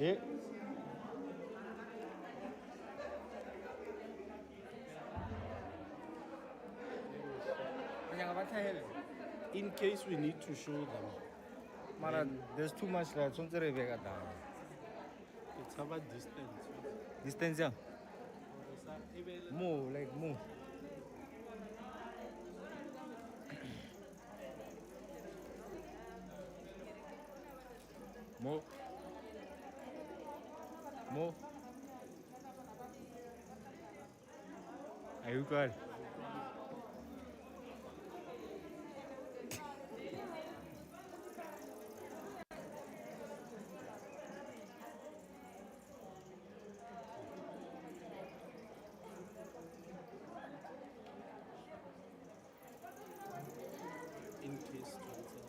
Eh, In case we need to show them. Mara, there's too much light. Don't worry about that. It's about distance. Distance, yeah. Move, like move. Move. Move. Are you good? In case Johnson.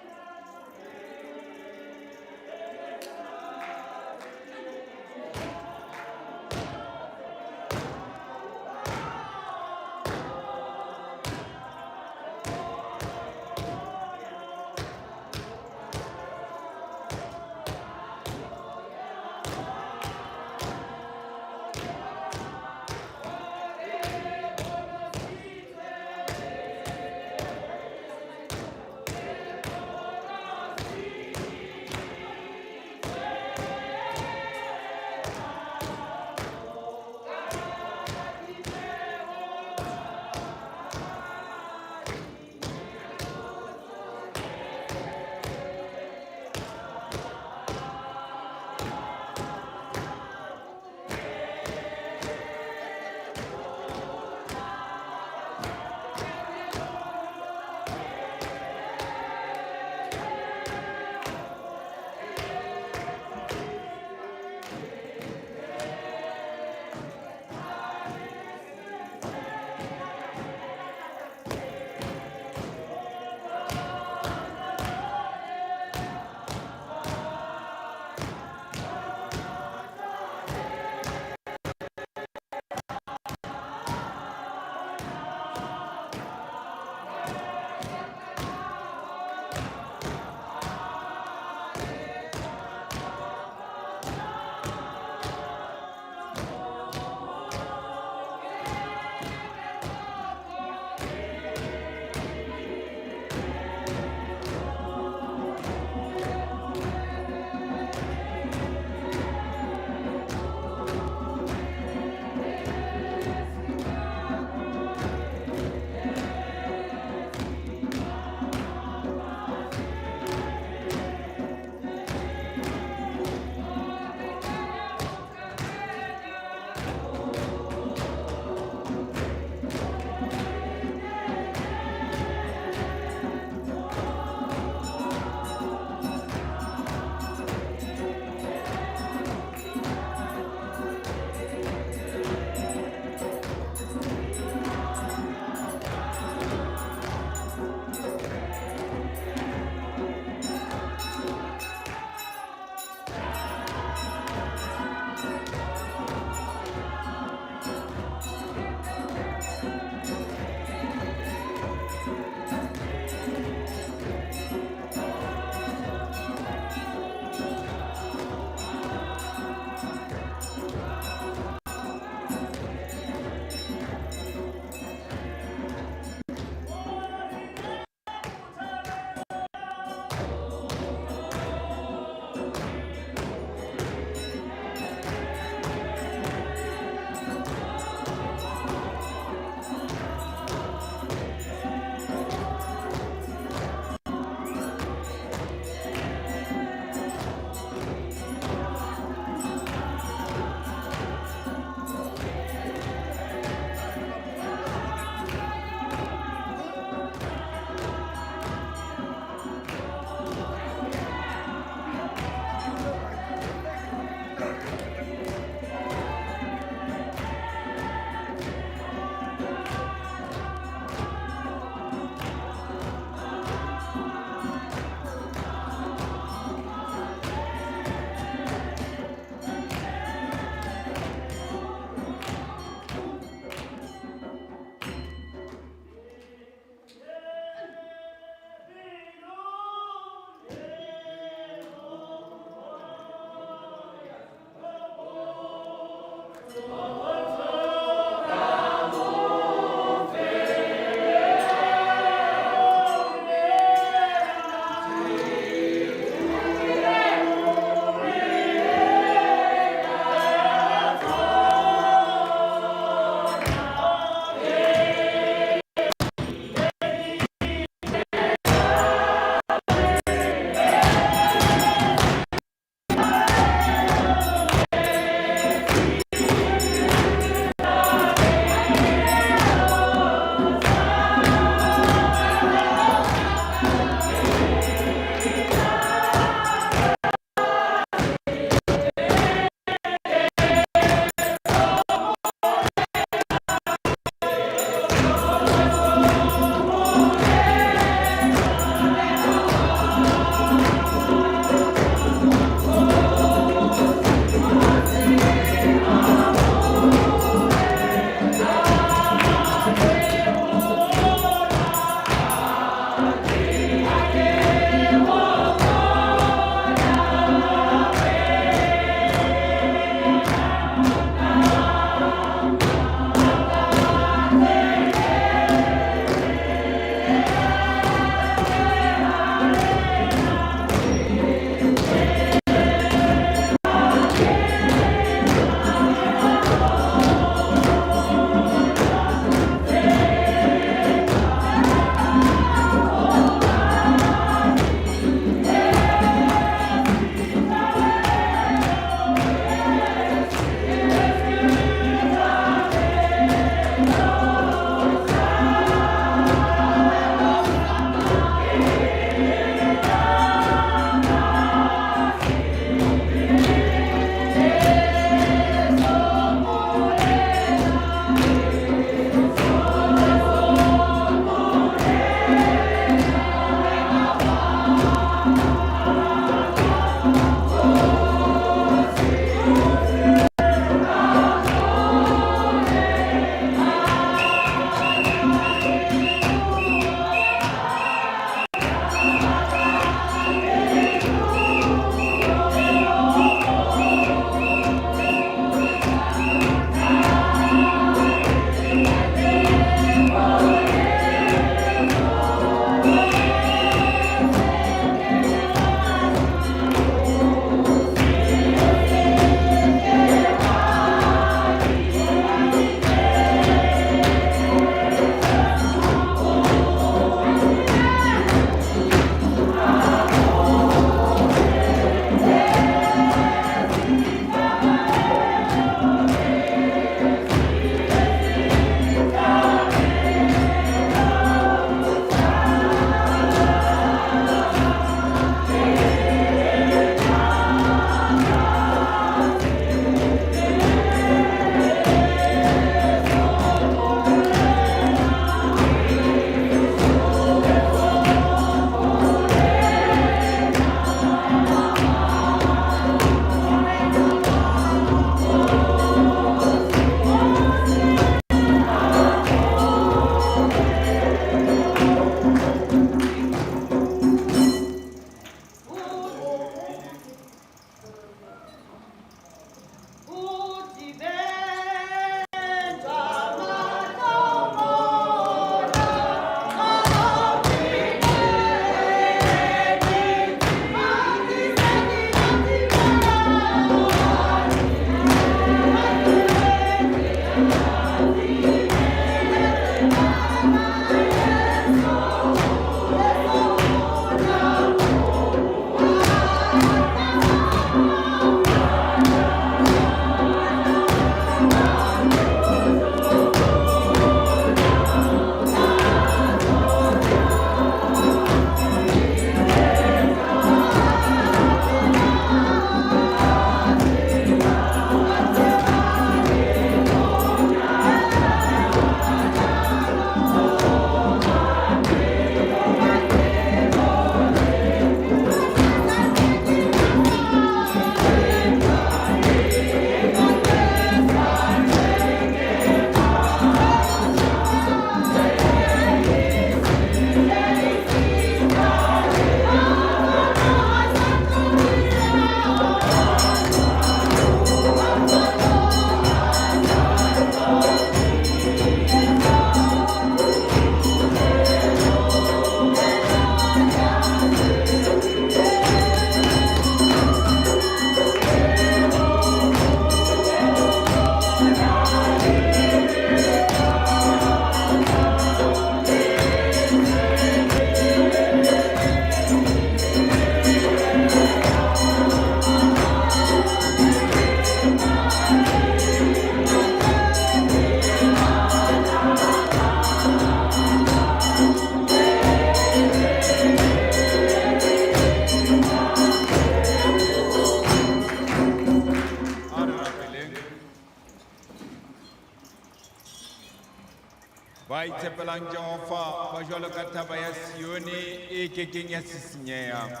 sepelang Jehova ba jwalo ka thaba ya Sione e kekeng ya sisinyeha,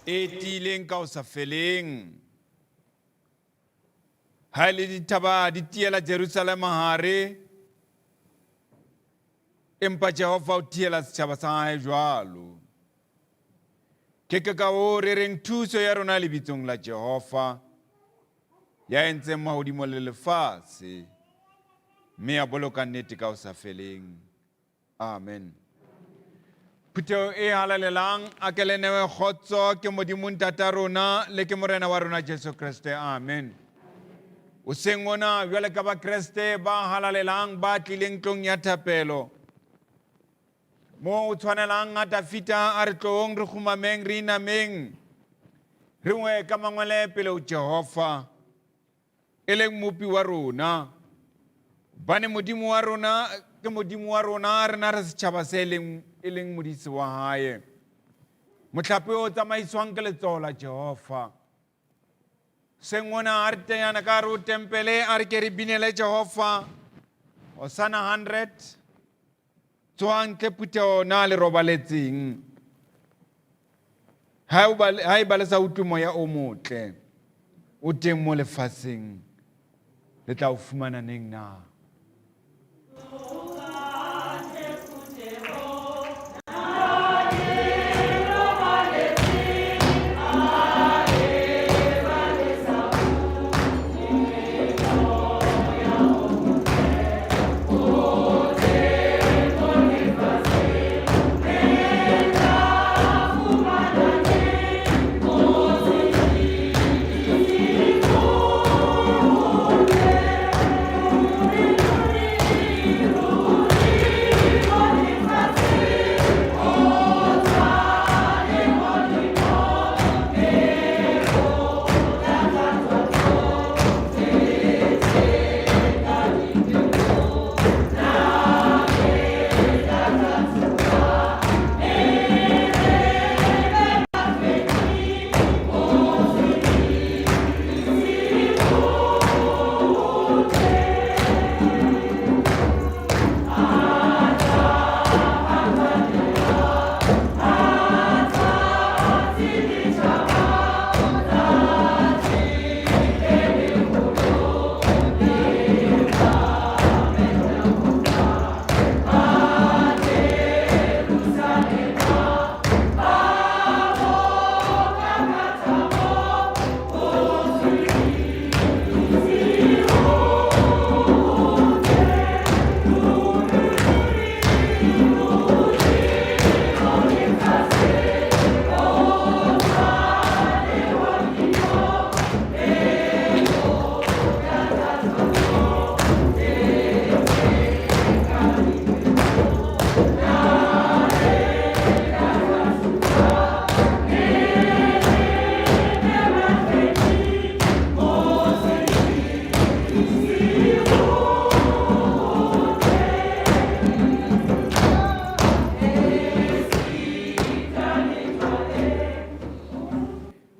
e tiileng ka ho sa feleng. Ha le dithaba di tiela Jerusalema hare, empa Jehova o tiela setjhaba sa hae jwalo. Ke ka hoo re reng thuso ya rona lebitsong la Jehova, ya entseng mahodimo le lefatshe, mme ya boloka nnete ka ho sa feleng. Amen. Phutheo e halalelang a ke le newe kgotso ke Modimo Ntata rona le ke Morena wa rona Jesu Kriste. Amen. O seng ona jwale ka ba Kriste ba halalelang ba tlileng tlong ya thapelo, mo o tshwanelang ngata fita a re tlong re khumameng re inameng re ngwe ka mangwele pele o Jehova e leng mopi wa rona, bane Modimo wa rona ke Modimo wa rona, rena re setjhaba se e leng modisi wa hae, mohlape o tsamaiswang ke letsoho la Jehova. Sengona a re tenyana ka hare ho tempele a re ke re binele Jehova Hosana 100 tswang ke phutheo na le robaletseng, ha e ba le sa utlwe moya o motle o teng mo lefatsheng, le tla o fumana neng na?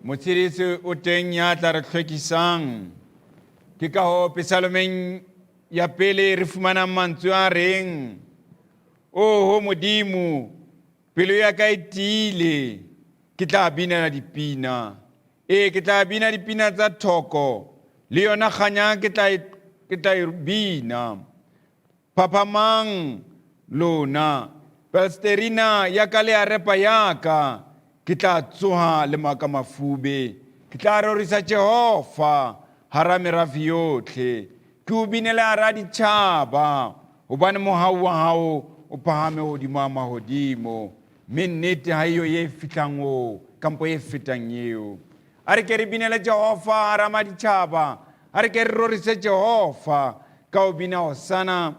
Motshedisi o teng ya tla re hlwekisang. Ke ka hoo Psalmeng ya pele re fumanang mantswe a reng, ho Modimo, pelo ya ka e tiile, ke tla binela dipina. Ke tla bina dipina tsa thoko, le yona kganya ke tla e bina. Phaphamang lona, Palsterina ya ka le arepa ya ka, ke tla tsoha le maka mafube, ke tla rorisa Jehova hara merafe yotlhe, ke o binele hara ditjhaba, hobane mohau wa hao o phahame hodimo a mahodimo, mme nnete ha eyo e fihlang o kampo e fetang eo. A re ke re binele Jehova hara maditjhaba, a re ke re rorise Jehova ka ho bina Hosana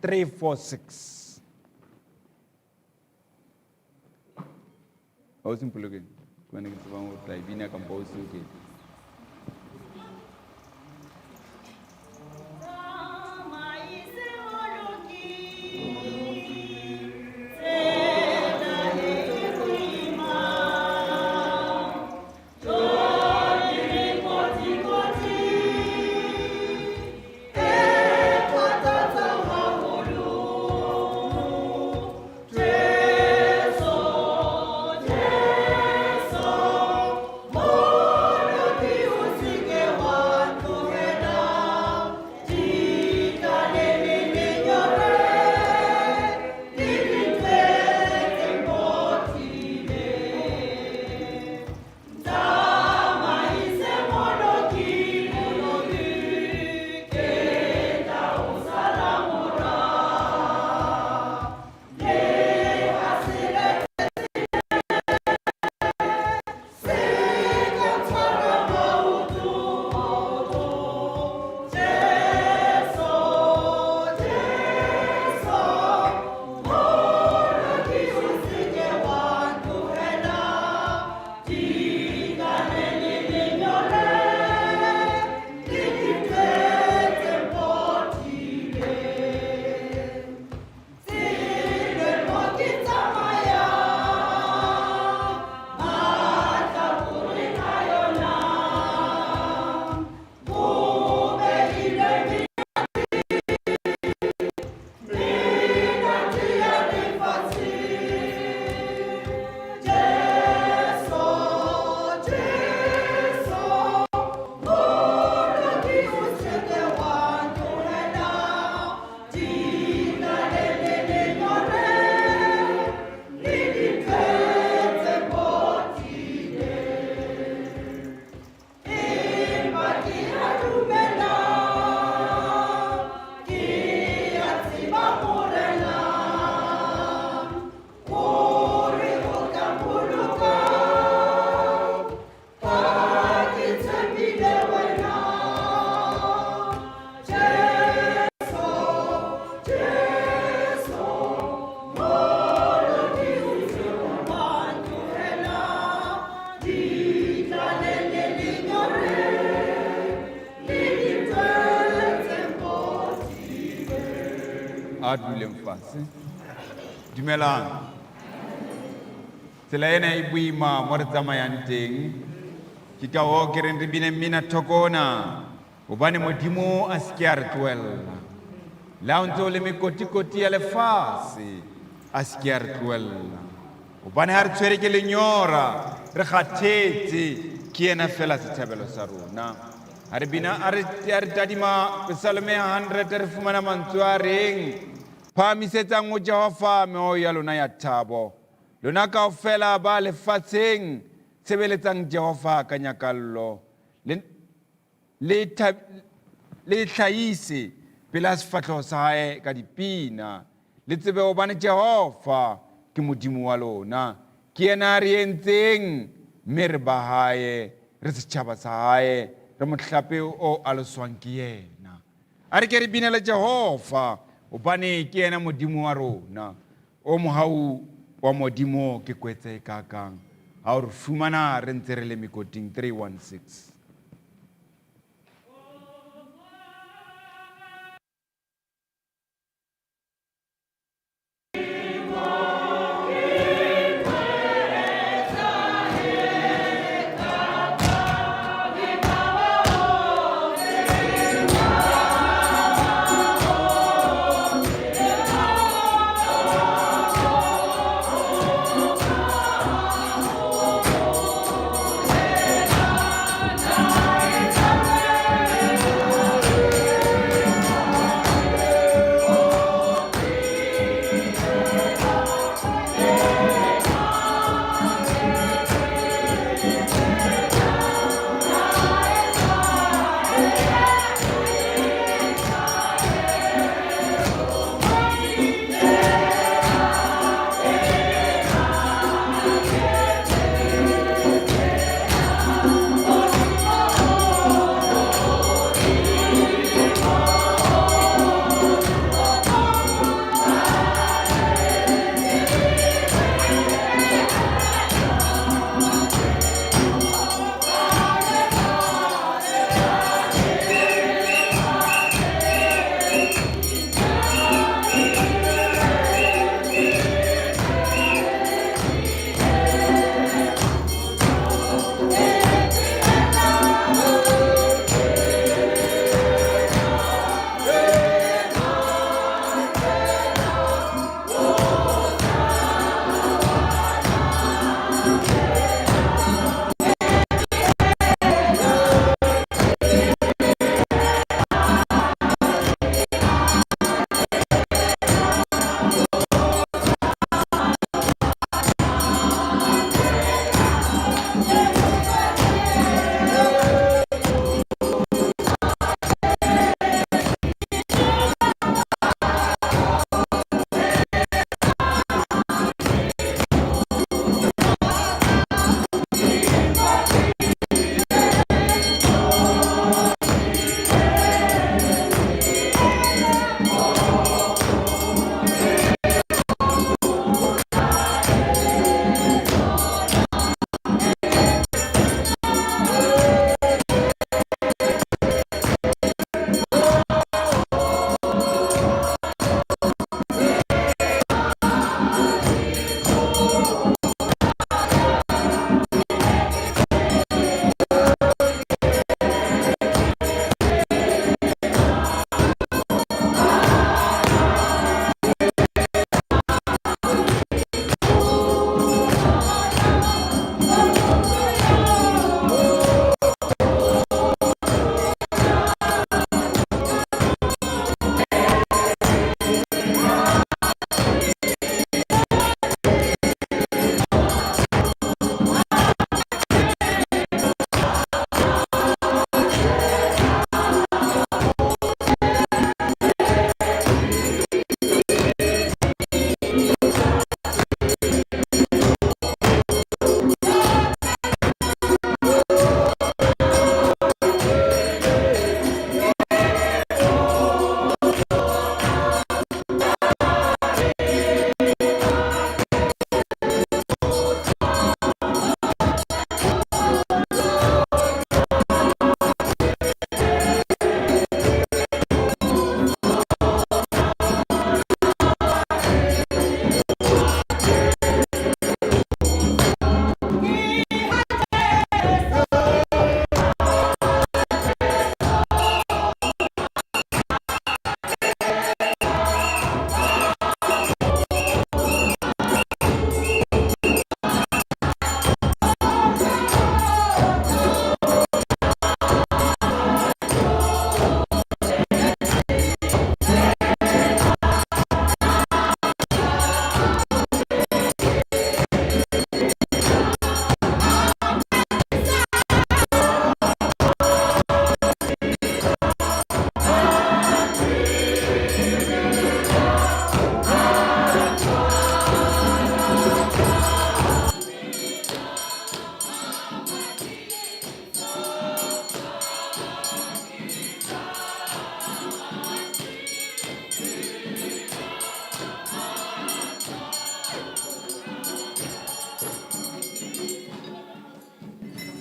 346. How simple again? When it's one more time, bina compose okay. Kota a duleng fatshe. Dumelang. Tsela ena e boima mo re tsamayang teng. Ke ka hoo ke reng re bine mmina thokona hobane Modimo a se ke a re tlohella. Le ha o ntse o le mekotikoti ya lefatshe a se ke a re tlohella. Hobane ha re tshwere ke lenyora re kgathetse ke yena fela sethabelo sa rona. Ha re bina a re tadima Psalme 100 re fumana mantswe a reng phahamisetsang ho Jehova meoyo ya lona ya thabo. Lona kaofela ba lefatsheng tshebeletsang Jehova ka nyakallo. Le hlahise pela sefatleho sa hae ka dipina. Le tsebe hobane Jehova ke Modimo wa lona. Ke yena a re entseng mme re ba hae, re setjhaba sa hae, re mohlape o aloswang ke yena. A re ke re binele Jehova hobane ke yena Modimo wa rona. O mohau wa Modimo ke kwetse e kakang. Ha o re fumana re ntse re le mekoting 316.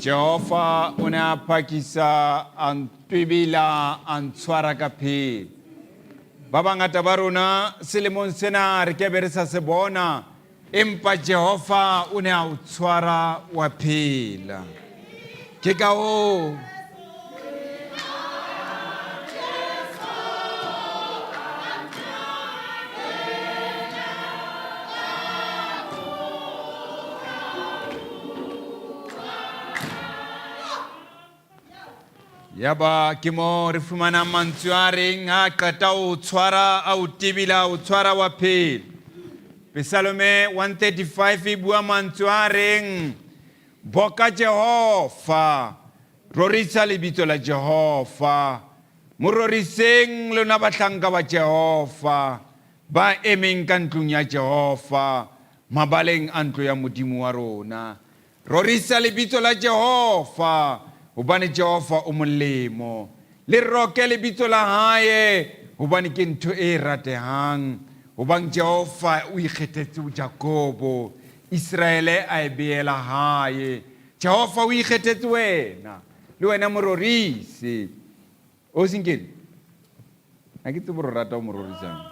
Jehova o ne a phakisa a ntwebela a ntshwara ka phela. Ba bangata ba rona selemong sena re ke be re sa se bona, empa Jehova o ne a o tshwara wa phela. Ke ka hoo yaba ke mo re fumana mantswe a reng ha qeta o tshwara a o tebela o tshwara wa phela. Psalme 135 e bua mantswe a reng boka Jehova, rorisa lebitso la Jehova, mo roriseng lona bahlanka ba Jehova ba emeng ka ntlong ya Jehova, mabaleng a ntlo ya Modimo wa rona. Rorisa lebitso la Jehova hobane Jehova o molemo, le roke lebitso la hae hobane ke ntho e ratehang, hobane Jehova o ikgethetse Jakobo, Israele a e beela hae. Jehova o ikgethetse wena, le wena mo rorise. O sinkele ha ke tsebe re rata o mo rorisang.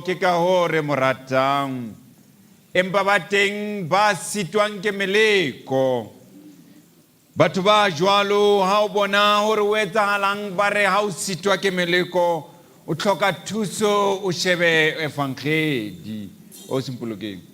Ke ka hoo re mo ratang, empa ba teng ba sitwang ke meleko. Batho ba jwalo ha o bona hore o etsahalang, ba re ha o sitwa ke meleko o tlhoka thuso, o shebe evangeli. O simpolokeng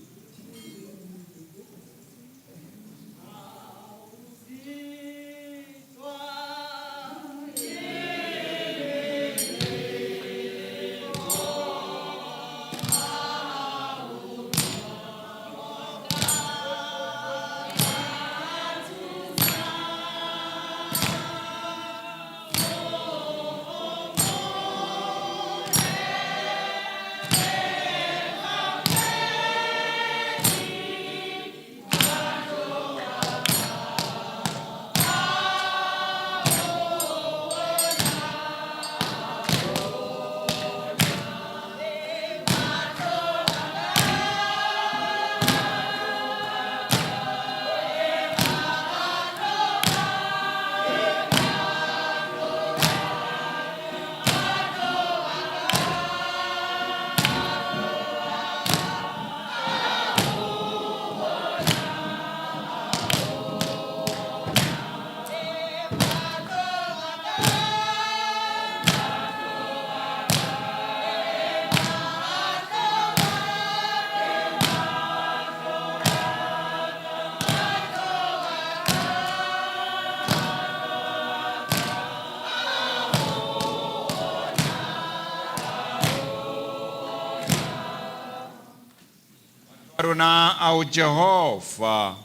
rona ao Jehova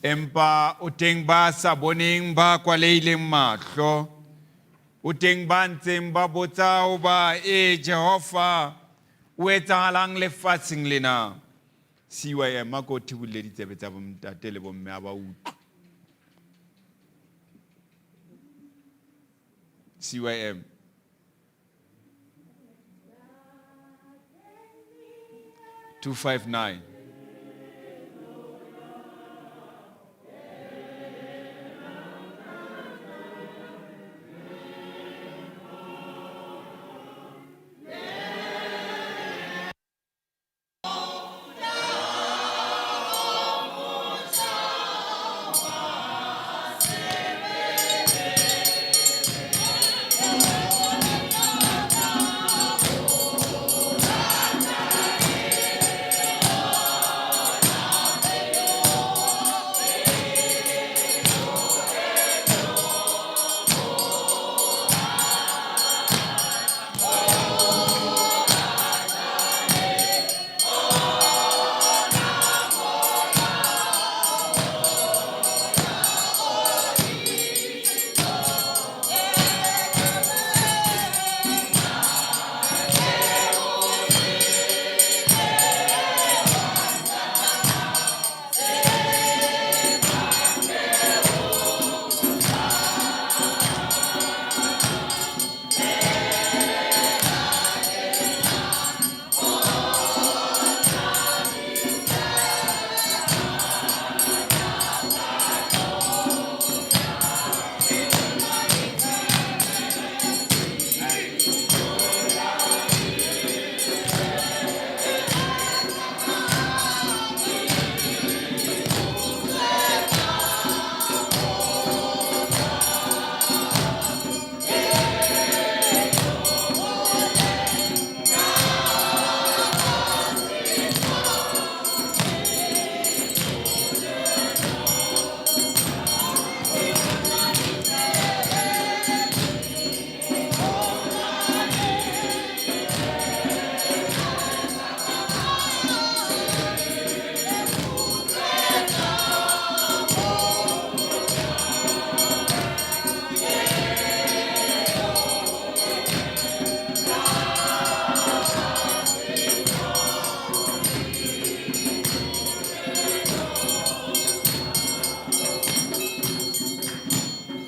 empa o teng ba sa boneng ba kwaleileng mahlo o teng ba ntseng ba botsa ho ba Jehova o etsahalang lefatsheng lena CYM a ko thibulle ditsebe tsa bontate le bomme a ba utlwe CYM 259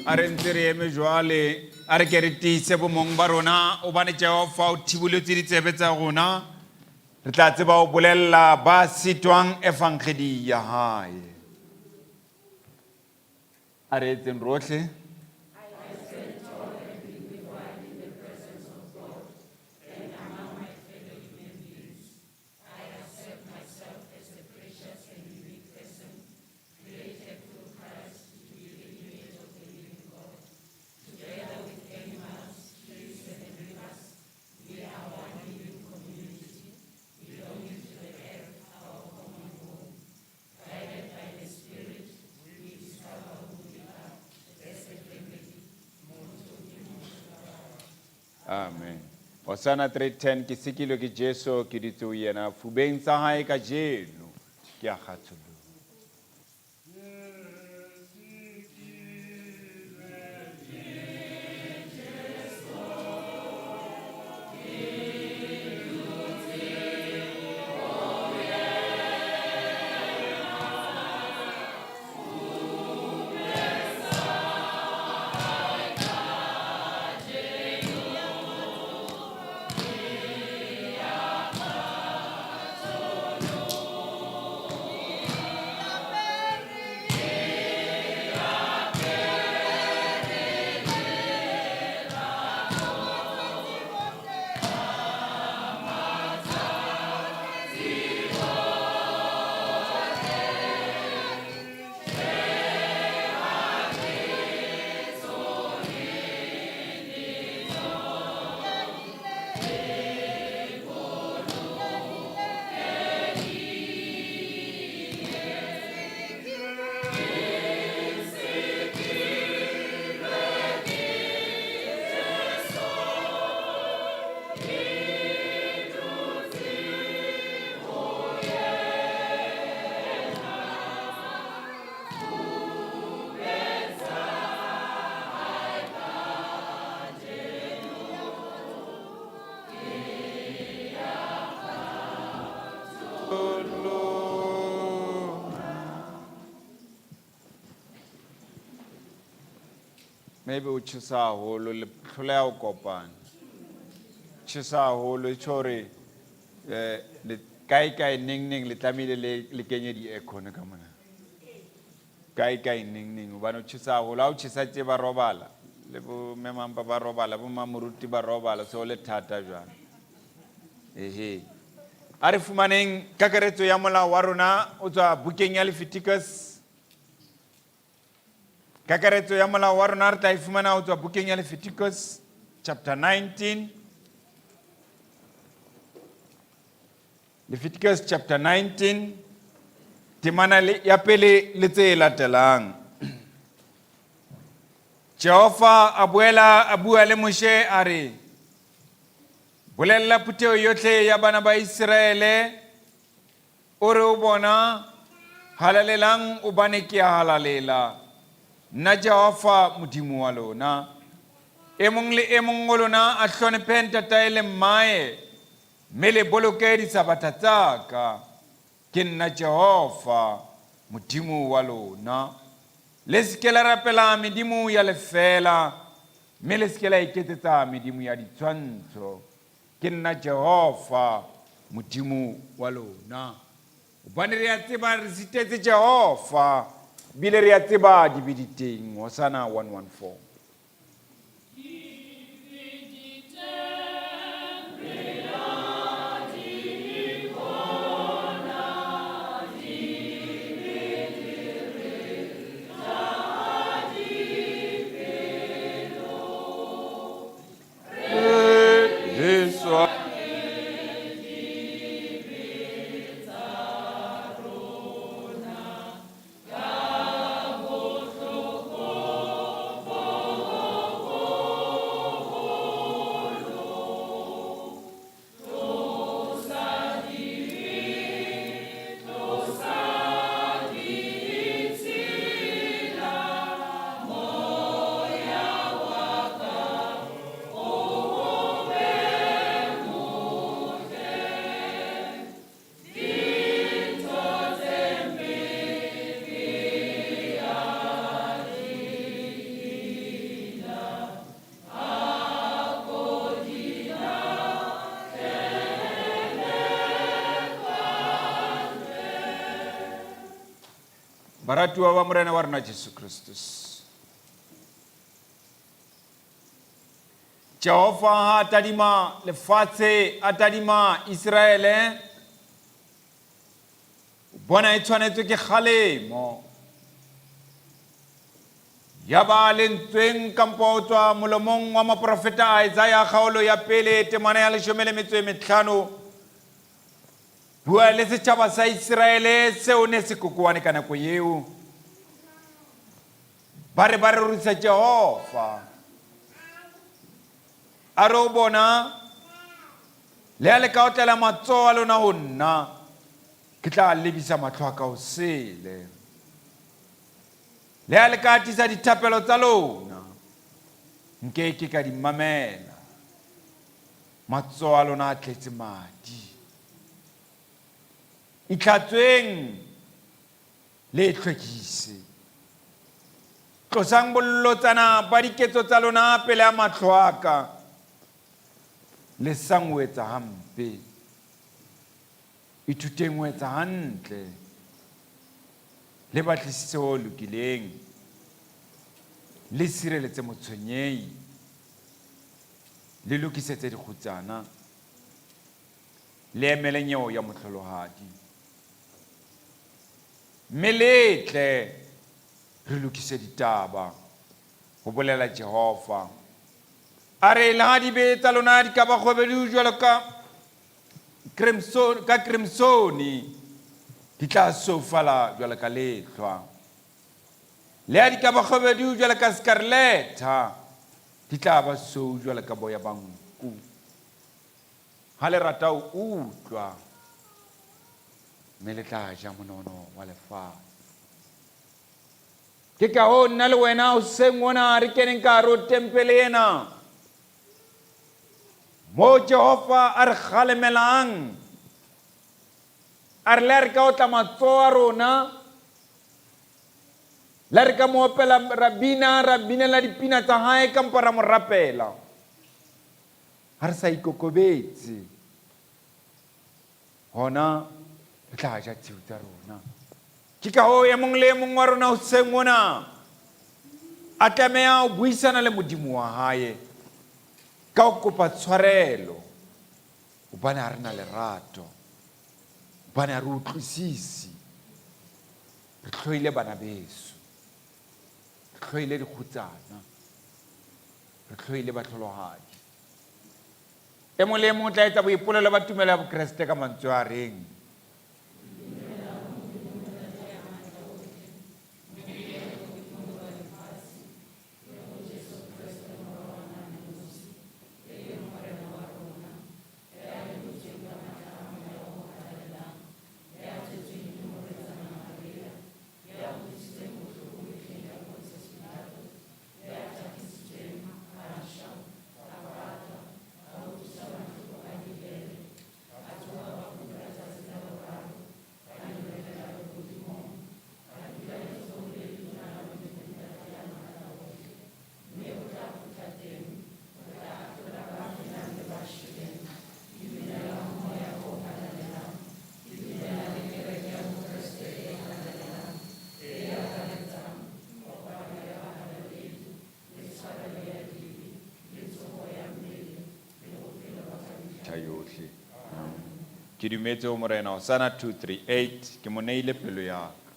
a re ntse re eme jwale a re ke re tiise bomong ba rona o bane Jehova o thibuletse ditsebe tsa rona re tla tseba o bolella ba sitwang evangeli ya hae a re etseng rohle Amen. Hosana 3:10 ke sekilwe ke Jesu ke ditse ho yena fubeng tsa hae ka jeno ke a kgatholoha. maybe o tšhosa haholo le tlholeha o kopana tšhosa haholo e tšhore kae neng le tlamehile le kenye di-aircon ka mona kae neng obane o tšhosa haholo ha o tšhosa tse ba robala le bo memampa ba robala bo mamoruti ba robala so le thata jwang ehe a re fumaneng kakaretso ya molao wa rona o tswa bukeng ya Leviticus kakaretso ya molao wa rona re tla e fumana o tswa bukeng ya Leviticus chapter 19 Leviticus chapter 19 temana ya pele le tse latelang Jehova a bua le Moshe a re bolella phutheo yotlhe ya bana ba Israele o re o bona halalelang o bane ke a halalela nna Jehova modimo wa lona e mong le e mong wa lona a hlonephe ntatae le mmae mme le boloke disabata tsa ka ke nna Jehova modimo wa lona le seke la rapela medimo ya lefela mme le seke la iketsetsa medimo ya ditshwantsho ke nna Jehova modimo wa lona hobane re a tseba re sitetse Jehova bile re a tseba dibiditeng Hosana 114 Baratuwa wa Morena wa rona Jesu Kristus Jehova ha tadima lefatshe a tadima Israele bona e tshwanetswe ke kgalemo ya ba lentsweng kampo tswa molomong wa maprofeta Isaiah kgaolo ya pele temana ya 15 bua le setjhaba sa Israele seo ne se kokoane ka nako eo ba re rorisa Jehova a re o bona le a le ka otlela matsoho a lona ho nna ke tla lebisa matlho a ka hosele le a le ka atisa dithapelo tsa lona nke ke ka di mamela matsoho a lona a tletse madi itlhatsweng le hlwekise tlosang bollotsana ba diketso tsa lona pele a matlho a ka le sang ho etsa hampe ithuteng ho etsa hantle le batlisise ho lokileng le sireletse motshwenyehi le lokisetse dikgutsana le emele nyeho ya motlholohadi meletle re lokise ditaba ho bolela Jehova a re le ha dibe tsa lona di ka ba kgobedu jwalo ka crimsoni di tla sofala jwalo ka lehlwa le ha di ka ba kgobedu jwalo ka scarletta di tla ba sou jwalo ka boya ba nku ha le rata ho utlwa mme le tla ja monono wa lefatshe ke ka ho nna le wena hoseng ona re keneng ka hare ho tempele ena mo Jehova a re kgalemelang a re le re ka otla matsoho a rona la re ka mo opela rabina la dipina tsa hae ka mpa ra mo rapela ha re sa ikokobetse hona re tla ja tseo tsa rona. Ke ka hoo e mong le e mong wa rona hoseng mona a tlameha ho buisana le modimo wa hae ka ho kopa tshwarelo hobane ha re na lerato, hobane ha re utlwisisi. Re tlohile bana beso, re tlohile dikgutsana, re tlohile batlholohadi. E mong le e mong o tla etsa boipolelo ba tumelo ya bokreste ka mantswe a reng yohle. Ke dumetse ho morena Hosana 238 ke mo neile pelo ya ka.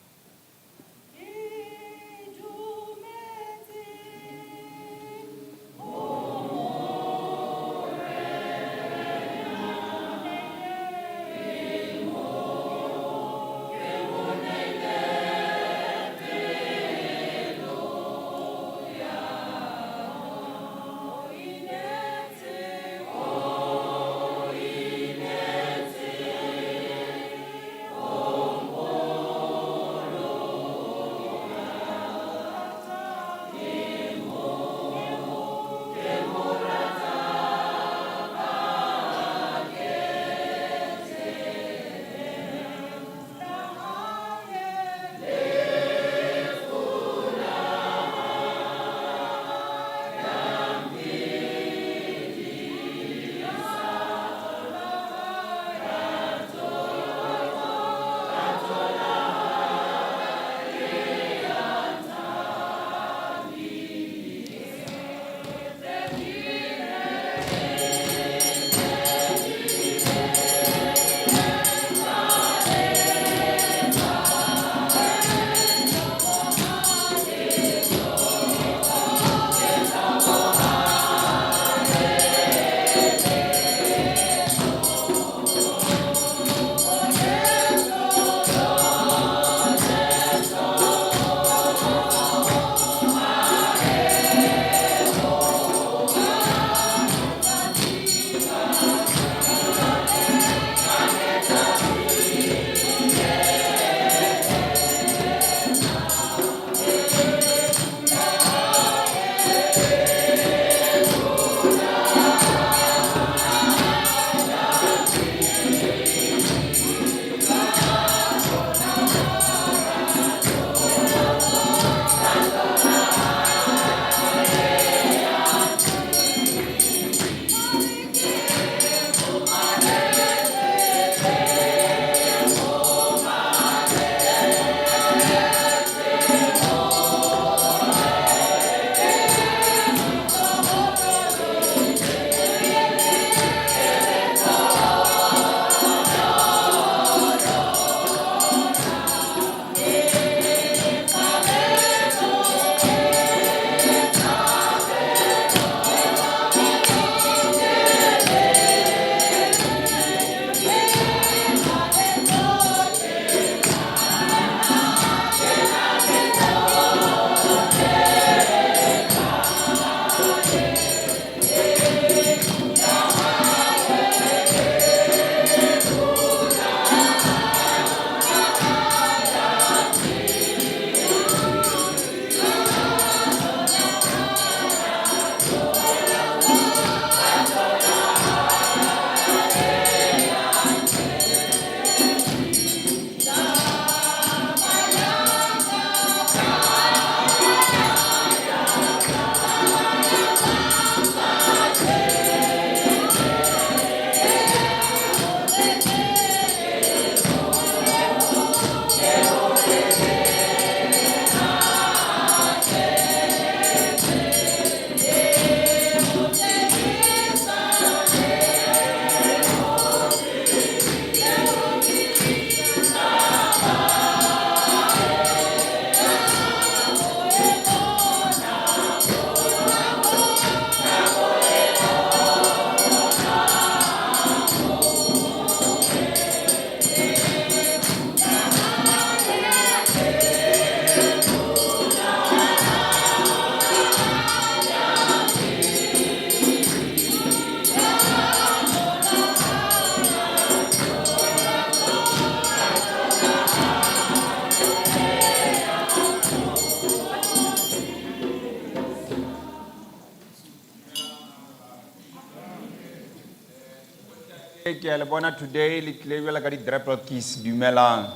tlile ke a le bona today le tlile bjala ka di-drapel keys dumelang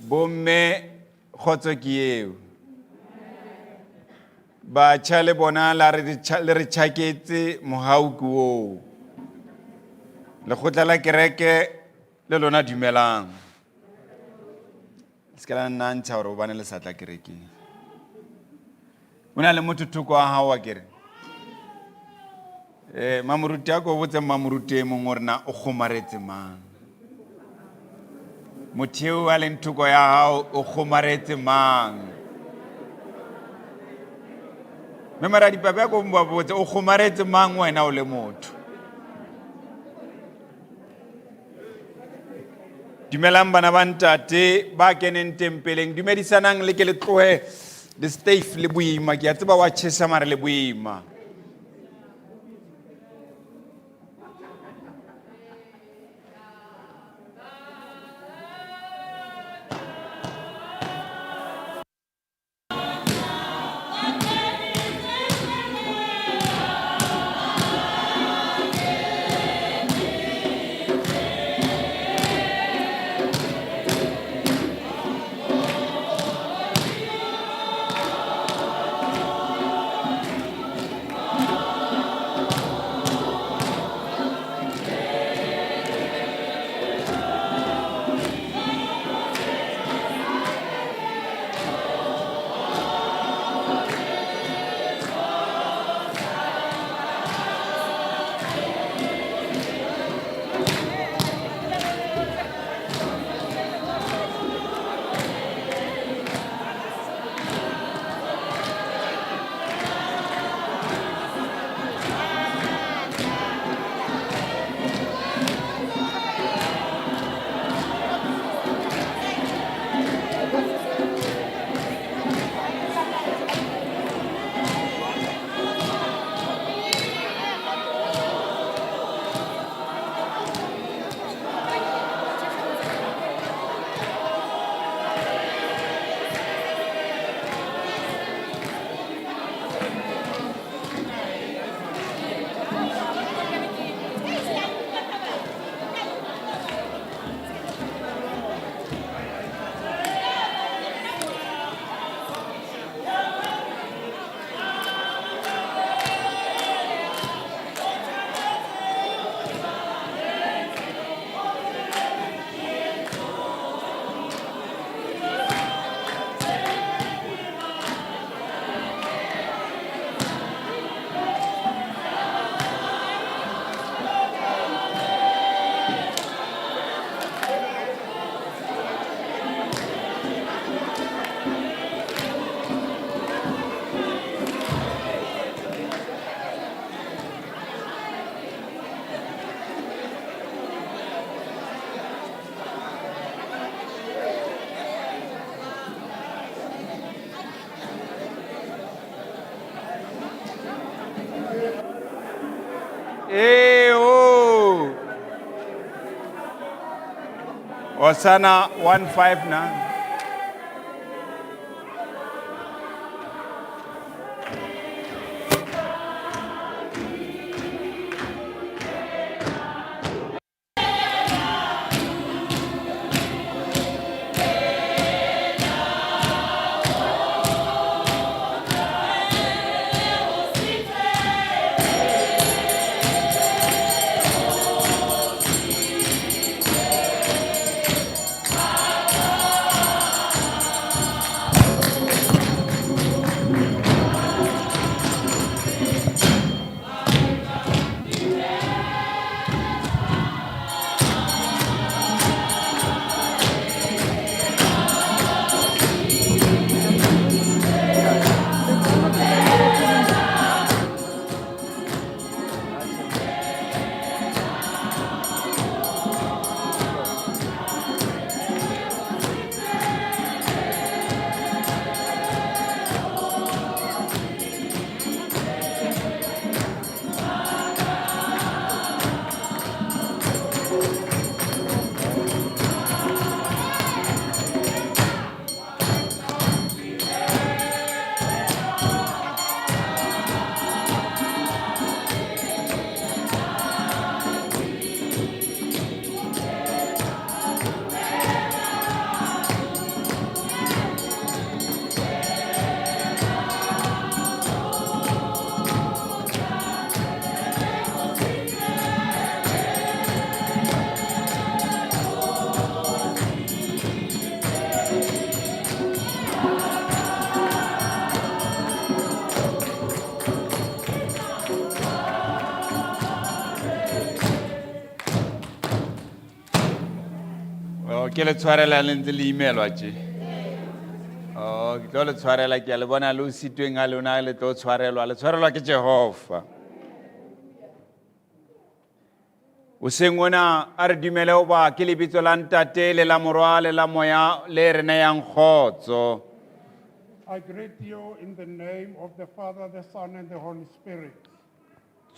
bomme kgotso ke eo batjha le bona le re tšhaketse mohauku oo lekgotla la kereke le lona dumelang se ka la nna ntšha gore o bane le sa tla kerekeng o na le motho thoko wa hao wa kere mamoruti a ko botse mamoruti e mongwe gore na o kgomaretse mang motho eo a leng thoko ya hao o kgomaretse mang mme maradipape a ko ba botse o kgomaretse mang wena o le motho dumelang bana ba ntate ba keneng tempeleng dumedisanang le ke le tlohe le stave le boima ke a tseba wa tšhesa mare le boima Osana 15 na Oh, ke le tshwarela le ntse le imelwa tje. Oh, ke tlo le tshwarela ke a le bona le o sitweng a lona le tlo tshwarelwa ke Jehova. O seng ona a re dumele ho ba ke lebitso la ntate le la morwa le la moya le re nayang kgotso. I greet you in the name of the Father, the Son, and the Holy Spirit.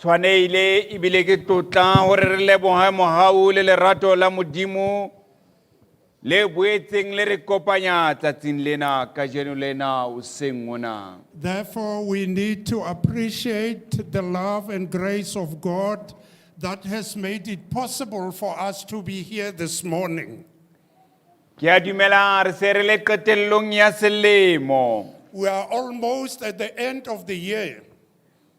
Tshwaneile ebile ke tlotla hore re lebohe mohau le lerato la Modimo le boetseng le re kopanya tsatsing lena kajeno lena o seng ona. Therefore, we need to appreciate the love and grace of God that has made it possible for us to be here this morning. Ke a dumela re se re le qetellong ya selemo. We are almost at the end of the year.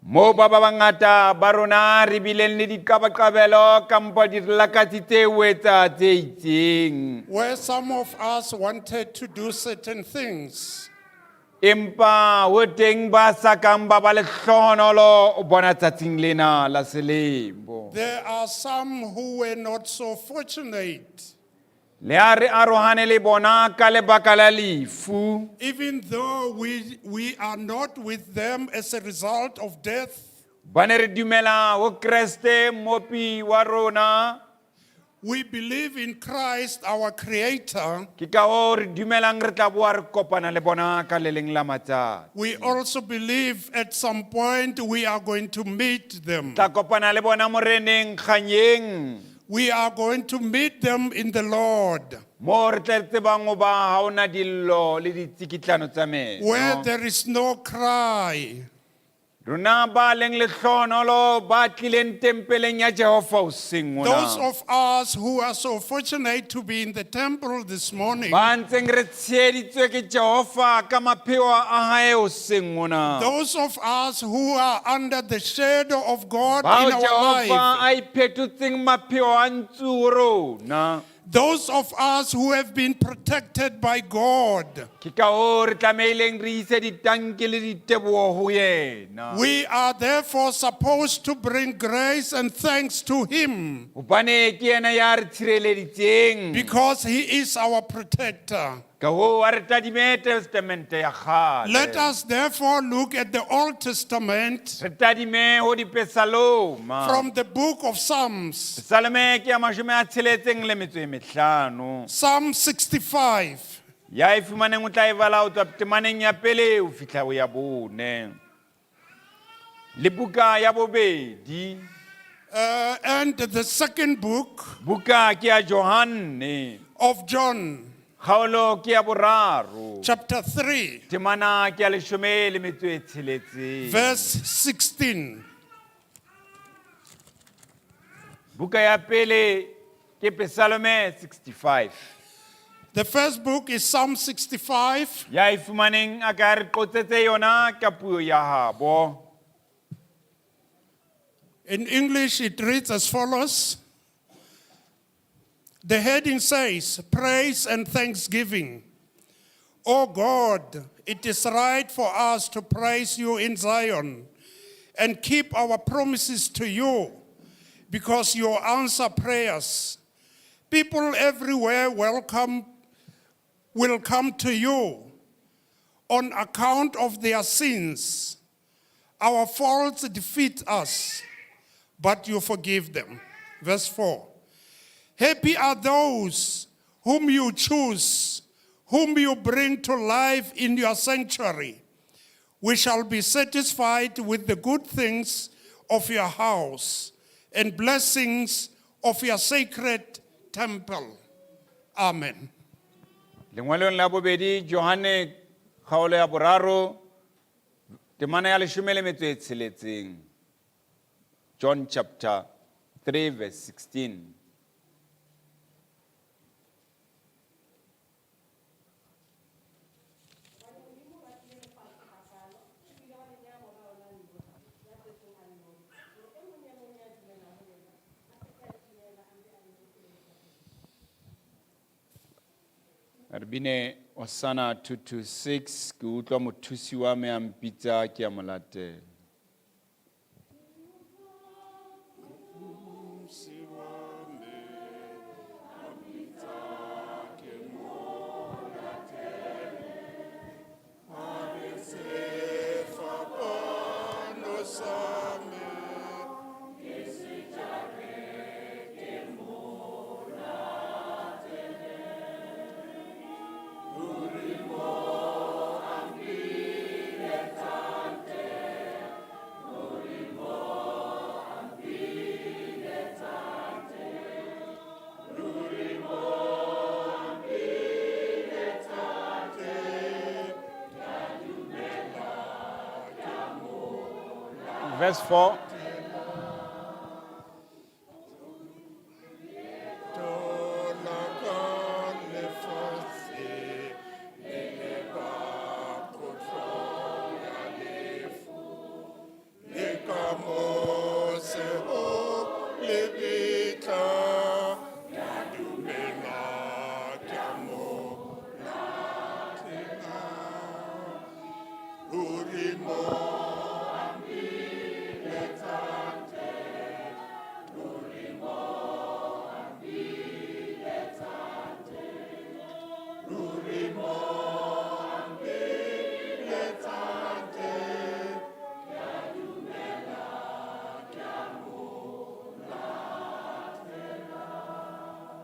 Mo ba bangata ba rona re bileng le diqabaqabelo kampo dilakatsi tse wetsa tse itseng. Where some of us wanted to do certain things, Empa ho teng ba sakang ba ba le hlohonolo o bona tsatsing lena la selemo. there are some who were not so fortunate. Le a re arohane le bona ka lebaka la lefu. Even though we are not with them as a result of death, Ba ne re dumela ho Kreste mopi wa rona. we believe in Christ, our Creator. Ke ka hoo re dumelang re tla boa re kopana le bona ka le leng la matsatsi. We also believe at some point we are going to meet them. Tla kopana le bona moreneng kganyeng. We are going to meet them in the Lord, Mo re tle tsebang ho ba ha ona dillo le ditsikitlano tsa me. where there is no cry. Rona ba leng le hlonolo ba tlileng tempeleng ya Jehova o seng Those ona. of us who are so fortunate to be in the temple this morning, Ba ntseng re tsheditswe ke Jehova ka mapheo a hae o seng ona. those of us who are under the shadow of God Bao in our Jehova life, a iphethotseng mapheo a ntsu ho rona. those of us who have been protected by God, Ke ka hoo re tlameileng re ise ditanke le diteboho ho yena. we are therefore supposed to bring grace and thanks to Him Hobane ke yena ya re tshireleditseng. because He is our protector. Ka hoo a re tadime testamente ya kgale. Let us therefore look at the Old Testament Re tadime ho dipesaloma. from the book of Psalms, Psalme ke ya mashome a tsheletseng le metso e mehlano. Psalm 65. Ya e fumaneng o tla e bala ho tswa temaneng ya pele ho fihla ho ya bone. Le buka ya bobedi. And the second book Buka ke ya Johane. of John, Kgaolo ke ya boraro. chapter 3, Temana ke ya leshome le metso e tsheletseng. verse 16. Buka ya pele ke Psalme 65. The first book is Psalm 65, Ya e fumaneng a ka re qotsetse yona ka puo ya habo. In English, it reads as follows. The heading says, Praise and Thanksgiving. O God, it is right for us to praise you in Zion and keep our promises to you because you answer prayers. People everywhere will come to you on account of their sins. Our faults defeat us, but you forgive them. Verse 4. Happy are those whom you choose, whom you bring to life in your sanctuary. We shall be satisfied with the good things of your house and blessings of your sacred temple. Amen. Lengwalong la bobedi Johane kgaolo ya boraro temana ya leshome le metso e tsheletseng. John chapter 3 verse 16. Arbine Osana 226 ke utlwa mothusi wa me a mpitsa ke a mo latela. Verse 4.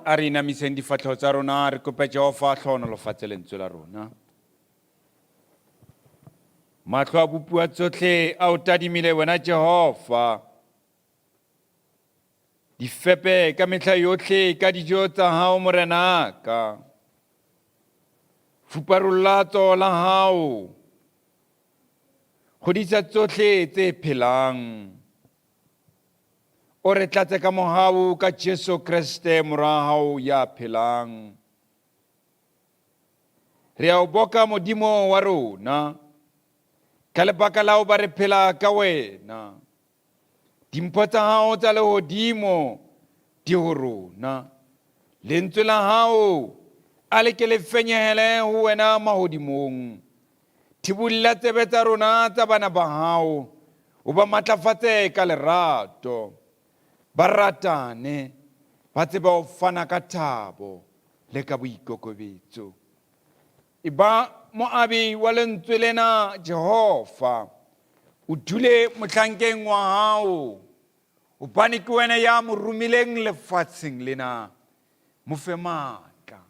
A re inamiseng difatlhego tsa rona re kope Jehova a tlhonolofatse lentswe la rona. Matlho a bopua tsotlhe a o tadimile wena Jehova. Di fepe ka metlha yotlhe ka dijo tsa hao morenaka. Fuparolla tso la hao. Godisa tsotlhe tse phelang. O re tlatse ka mohau ka Jesu Kriste mora hao ya phelang. Re a o boka Modimo wa rona. Ka lebaka la ho ba re phela ka wena. Dimpho tsa hao tsa lehodimo di ho rona. Lentswe la hao a le ke le fenyehele ho wena mahodimong. Thibulla tsebe tsa rona tsa bana ba hao. O ba matlafatse ka lerato. Ba ratane, ba tseba ho fana ka thabo le ka boikokobetso. Eba moabi wa lentswe lena Jehova, o dule mohlankeng wa hao. Hobane ke wena ya mo romileng lefatsheng lena. Mo fe matla.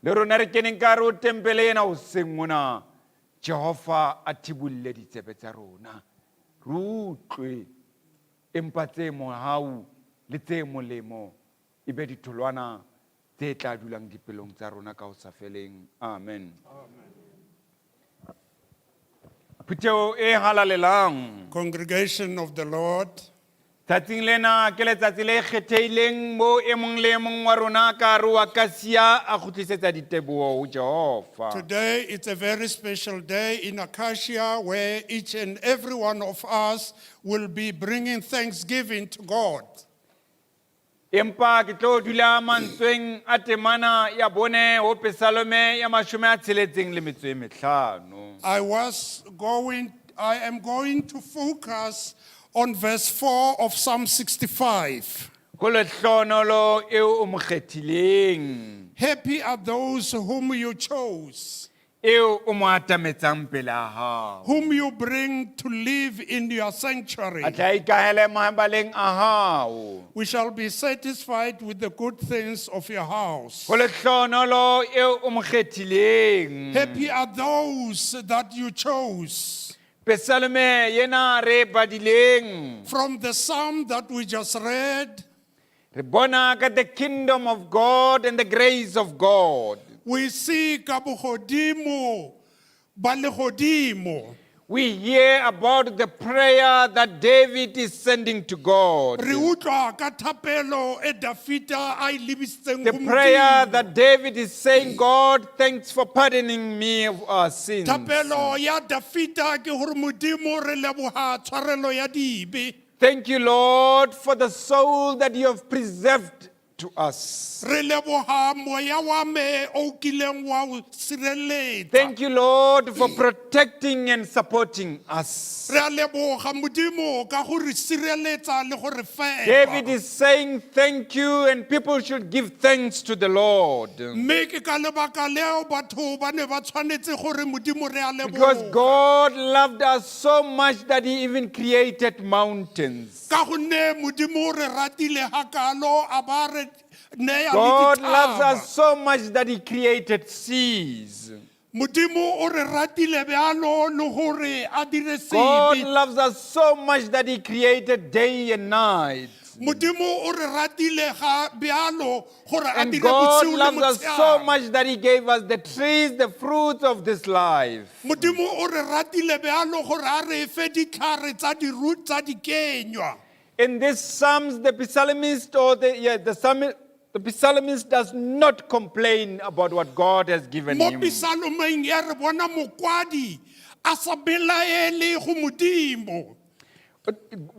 Le rona re keneng ka hare ho tempele ena hoseng mona. Jehova a thibulle ditsebe tsa rona. Re utlwe empa tse mohau le tse molemo e be ditholwana tse tla dulang dipelong tsa rona ka ho sa feleng. Amen. Phuteo e halalelang. Congregation of the Lord, Tsatsing lena ke letsatsi le kgethehileng mo e mong le mong wa rona ka hare ho Acacia a kgutlisetsa diteboho ho Jehova. today it's a very special day in Acacia where each and every one of us will be bringing thanksgiving to God. Empa ke tlo dula mantsweng a temana ya bone ho Psalme ya 65. I am going to focus on verse 4 of Psalm 65. Go lehlonolo eo o mo kgethileng, Happy are those whom you chose, eo o mo atametsang pele a hao. whom you bring to live in your sanctuary. A tla ikahele mahabaleng a hao. We shall be satisfied with the good things of your house. Go lehlonolo eo o mo kgethileng. Happy are those that you chose. Psalme yena re badileng. From the psalm that we just read, Re bona ka the kingdom of God and the grace of God. we see ka bogodimo ba legodimo. We hear about the prayer that David is sending to God. Re utlwa ka thapelo e Dafita a e lebisitseng The ho prayer Modimo. that David is saying, God, thanks for pardoning me of our sins. Thapelo ya Dafita ke hore Modimo re leboha tshwarelo ya dibe. Thank you, Lord, for the soul that you have preserved to us. Re leboha moya wa me o kileng wa o sireletsa. Thank you, Lord, for protecting and supporting us. Re a leboga Modimo ka go re sireletsa le go re fepa. David is saying thank you, and people should give thanks to the Lord. Mme ke ka lebaka leo batho ba ne ba tshwanetse gore Modimo re a Because leboga. God loved us so much that He even created mountains. Ka gonne Modimo re ratile hakalo a ba re neya le God loves dithaba. us so much that He created seas. Modimo o re ratile bjalo le gore a dire God sebe. loves us so much that He created day and night. Modimo o re ratile ga bealo gore a And dire God bosiu le loves us so motshehare. much that He gave us the trees, the fruits of this life. Modimo o re ratile bealo gore a re fe ditlhare tsa diru tsa dikenywa. In this Psalms, the psalmist the psalmist does not complain about what God has given Mo him. psalmeng ya re bona mokwadi a sa belaele go Modimo.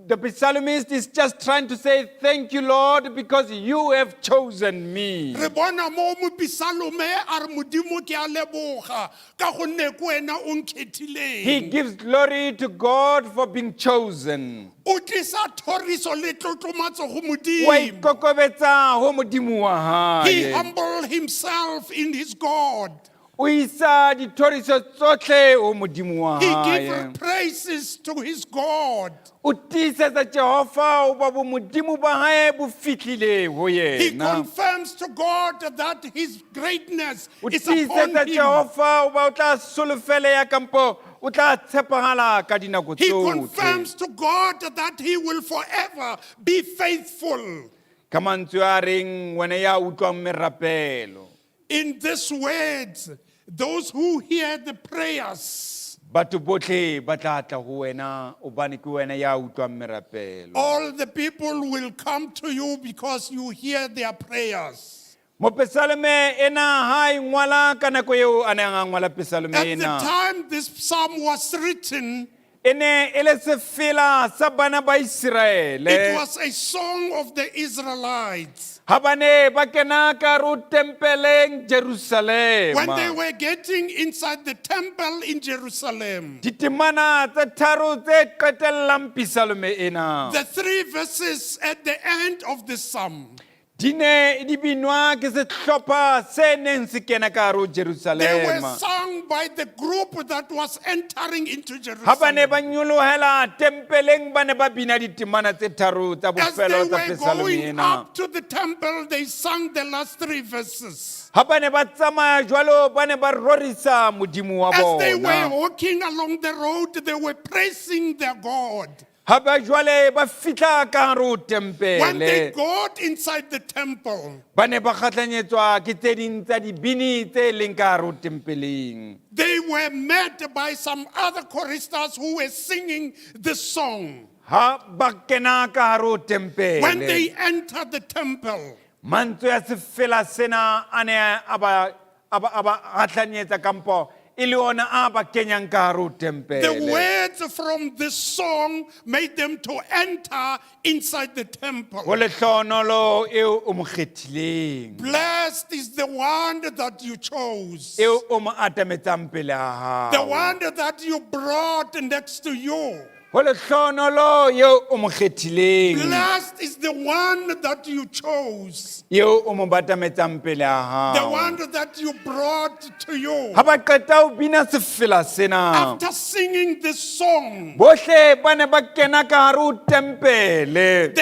The psalmist is just trying to say, thank you, Lord, because you have chosen me. Re bona mo Psalme a re Modimo ke a leboga ka gonne ke wena o nkgethileng. He gives glory to God for being chosen. O tlisa thoriso le tlotlomatso go Wa Modimo. ikokobetsa ho Modimo wa He hae. humbled himself in his God. O isa dithoriso tsotlhe ho Modimo wa He hae. gave praises to his God. O tiisetsa Jehova o ba bo Modimo ba hae bo fihlile ho He yena. confirms to God that his greatness O is upon tiisetsa him. Jehova o ba o tla solofeleya kampo o tla tshepagala ka dinako He tsotlhe. confirms to God that he will forever be faithful. Ka mantswe a reng wena ya utlwang merapelo. In these words, those who hear the prayers, Batho botlhe ba tla tla go wena obane ke wena ya utlwang merapelo. all the people will come to you because you hear their prayers. Mo pesaleme ena ha e ngwala ka nako eo a neng a ngwala pesaleme At the ena. time this psalm was written, E ne e le sefela sa bana ba it Israele. was a song of the Israelites. Ha ba ne ba kena ka hare ho tempeleng When they Jerusalema. were getting inside the temple in Jerusalem, Ditemana tse tharo tse qetellang pesaleme ena. the 3 verses at the end of the psalm, Di ne di binwa ke sehlopha se neng se kena ka hare ho they were Jerusalema. sung by the group that was entering into Ha ba ne Jerusalem. ba nyolohela tempeleng ba ne ba bina ditemana tse tharo tsa As they bofelo tsa were pesaleme going ena. up to the temple, they sang the last 3 verses. Ha ba ne ba tsamaya jwalo ba ne ba rorisa Modimo wa As they were bona. walking along the road, they were praising their God. Ha ba jwale ba fihla ka hare ho When they tempele. got inside the temple, Ba ne ba kgahlanyetswa ke tse ding tsa dibini tse leng ka hare ho tempeleng. they were met by some other choristers who were singing the song. Ha ba kena ka hare ho When they tempele. entered the temple, Mantswe ya sefela sena a ne a ba kgahlanyetsa kampo e le ona a ba kenyang ka hare ho the tempele. words from this song made them to enter inside the Ho temple. lehlohonolo eo o mo kgethileng. Blessed is the one that you chose, Eo o mo atametsang pele a the hao. one that you brought next to you. Ho lehlohonolo eo o mo kgethileng. Blessed is the one that you chose, Eo o mo batametsang pele a the hao. one that you brought to you. Ha ba qeta ho bina sefela sena, After singing this song, bohle ba ne ba kena ka hare ho tempele.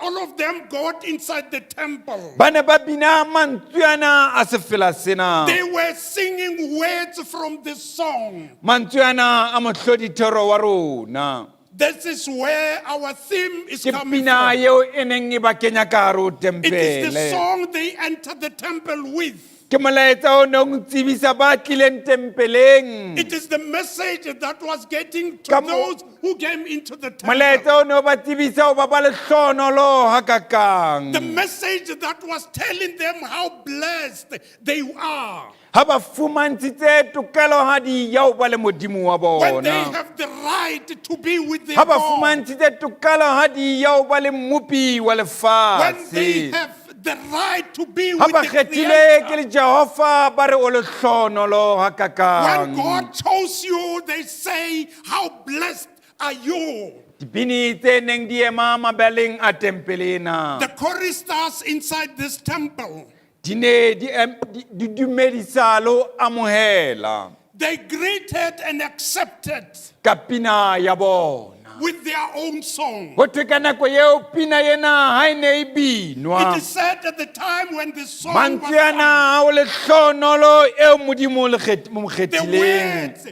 all of them got inside the temple. Ba ne ba bina mantswe ana a sefela sena. They were singing words from this song. Mantswe ana a mohlodithero wa rona. This is where our theme is Ke coming pina from. eo e neng e ba kenya ka hare ho It is the tempele. song they entered the temple with. Ke molaetsa o neng o tsebisa ba tlileng tempeleng. It is the message that was getting to Come on. those who came into the temple. Molaetsa o ne o ba tsebisa o ba ba lehlohonolo ha kakang. The message that was telling them how blessed they are. Ha ba fumantshitse tokelohadi ya ho ba le Modimo wa When they bona. have the right to be with their Ha ba God. fumantshitse tokelohadi ya ho ba le mmupi wa When they lefatshe. have the right to be Ha with ba the kgethile ke Creator. le Jehova ba re o lehlohonolo ha When kakang. God chose you, they say, how blessed are you? Dibini tse neng di ema mabaleng a tempele ena. The choristers inside this temple, Di ne di dumedisa le ho amohela they greeted and accepted ka pina ya bona. with their own song. Ho thwe ka nako eo pina ena ha e ne e binwa. It is said at the time when the song Mantswe was ana sung, ha o lehlohonolo eo Modimo mo the kgethileng. words,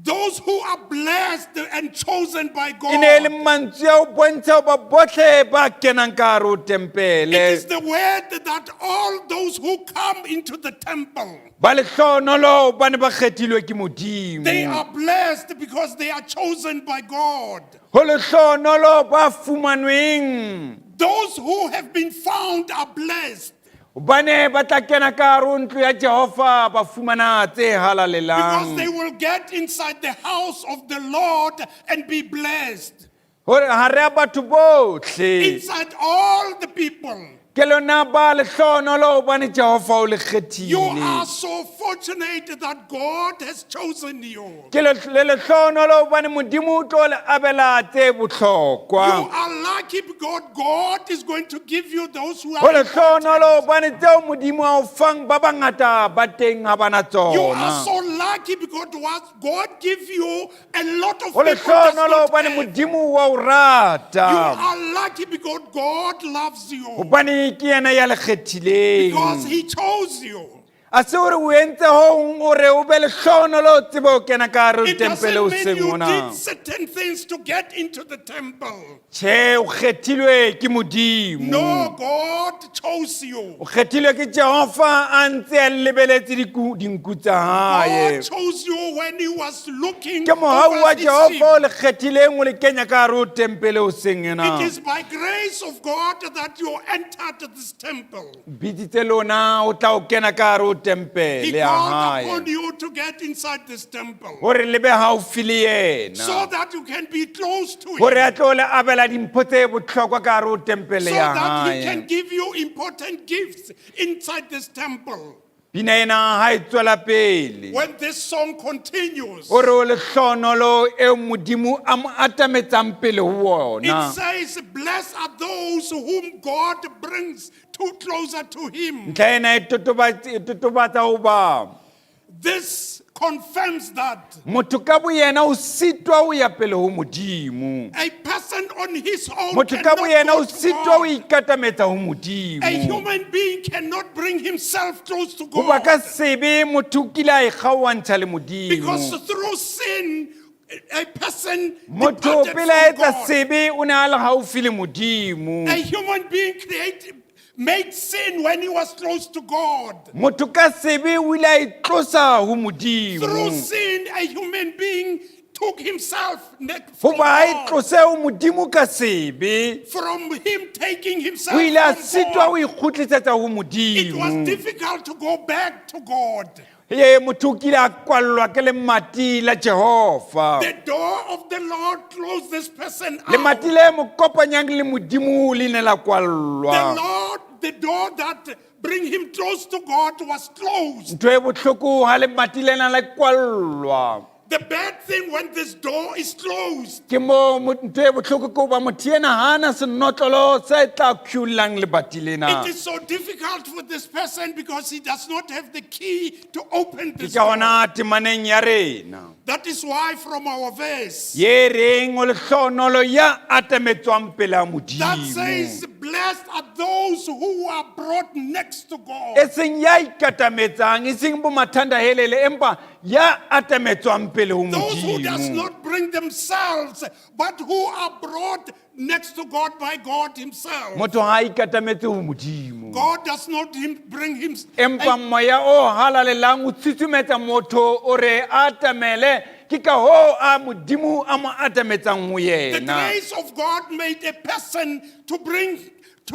those who are blessed and chosen by e ne e le God. mantswe a o bontsha ba botlhe ba kenang ka gare ho It is tempele the word that all those who come into the temple, ba lehlonolo ba ne ba kgethilwe ke they modimo are blessed because they are chosen by God. ho lehlonolo ba fumanweng Those who have been found are blessed bane ba tla kena ka gare ho ntlo ya jehova ba fumana tse because halalelang they will get inside the house of the Lord and be blessed. gore ga re a batho botlhe Inside all the people. ke lona ba lehlonolo bane jehova o le You are kgethile so fortunate that God has chosen you. ke le lehlonolo bane modimo o tlo le abela tse You botlhokwa are lucky because God is going to give you those who go are lehlonolo important. bane tseo modimo a o fang ba bangata ba teng ga bana You are tsona so lucky because God give you a lot of go people does lehlonolo not bane have. modimo wa o You rata are lucky because God loves you. gobane ke yena ya le kgethileng Because He chose you. a se ore o entse hong o re o be lehlonolo o tsebe o kena ka gare ho It tempele o doesn't mean seng you ona did certain things to get into the temple. tjhe o kgethilwe ke modimo No, God chose you. o kgethilwe ke jehova a ntse a lebeletse dinku tsa hae God chose you when He was looking ke mohau wa over His jehova sheep. o le kgethileng o le kenya ka gare ho tempele o seng ena It is by grace of God that you entered this temple. bitsitse lona o tla o kena ka gare ho He tempele ya called upon hae you to get inside this temple gore le be haufi le so yena that you can be close to gore Him, a tlo le abela dimpho tse botlhokwa ka gare ho tempele so ya that He can hae give you important gifts inside this temple. pina ena ha e tswela pele When this song continues, o re o lehlonolo eo modimo a mo atametsang pele ho it ona says, "Blessed are those whom God brings too closer to Him." ntlha ena e totobatsa ho ba This confirms that motho ka boyena o sitwa o ya pele ho modimo a person on his own motho ka cannot boyena go o to sitwa o God. ikatametsa ho A modimo human being cannot bring himself close to goba ka God sebe motho o kile a e kgaoantsha le because modimo through sin, a person motho departed pele a from etsa God. sebe o ne a le gaufi le modimo A human being made sin when he was close to God. motho ka sebe o ile a itlosa ho Through modimo sin, a human being took himself from goba a God. itlose ho modimo ka sebe From him taking o himself ile a from sitwa o God, ikgutlisetsa ho it was modimo difficult to go back to God. ye motho o kile a kwallwa ke lemati la jehova The door of the Lord closed this person out. lemati le mo kopanyang le modimo le ne la kwallwa The door that bring him close to God was closed. ntho e botlhoko ha lemati lena la kwallwa The bad thing when this door is closed, ke mo ntho e botlhoko ke goba motho ena ga ana senotlolo se tla khulang lebati lena it is so difficult for this person because he does not have the key to open ke this ka door. gona temaneng ya rena That is why from our verse ye reng o lehlonolo ya atametswang pele a that modimo says, "Blessed are those who are brought next to e God." seng ya ikatametsang e seng bomathandahelele empa ya atametswang pele ho Those who does modimo not bring themselves, but who are brought next to God by God Himself. motho ga a ikatametse ho modimo God does not bring him. empa moya o halalelang o tshutshumetsa motho o re a atamele ke ka hoo a modimo a mo atametsang ho The yena grace of God made a person to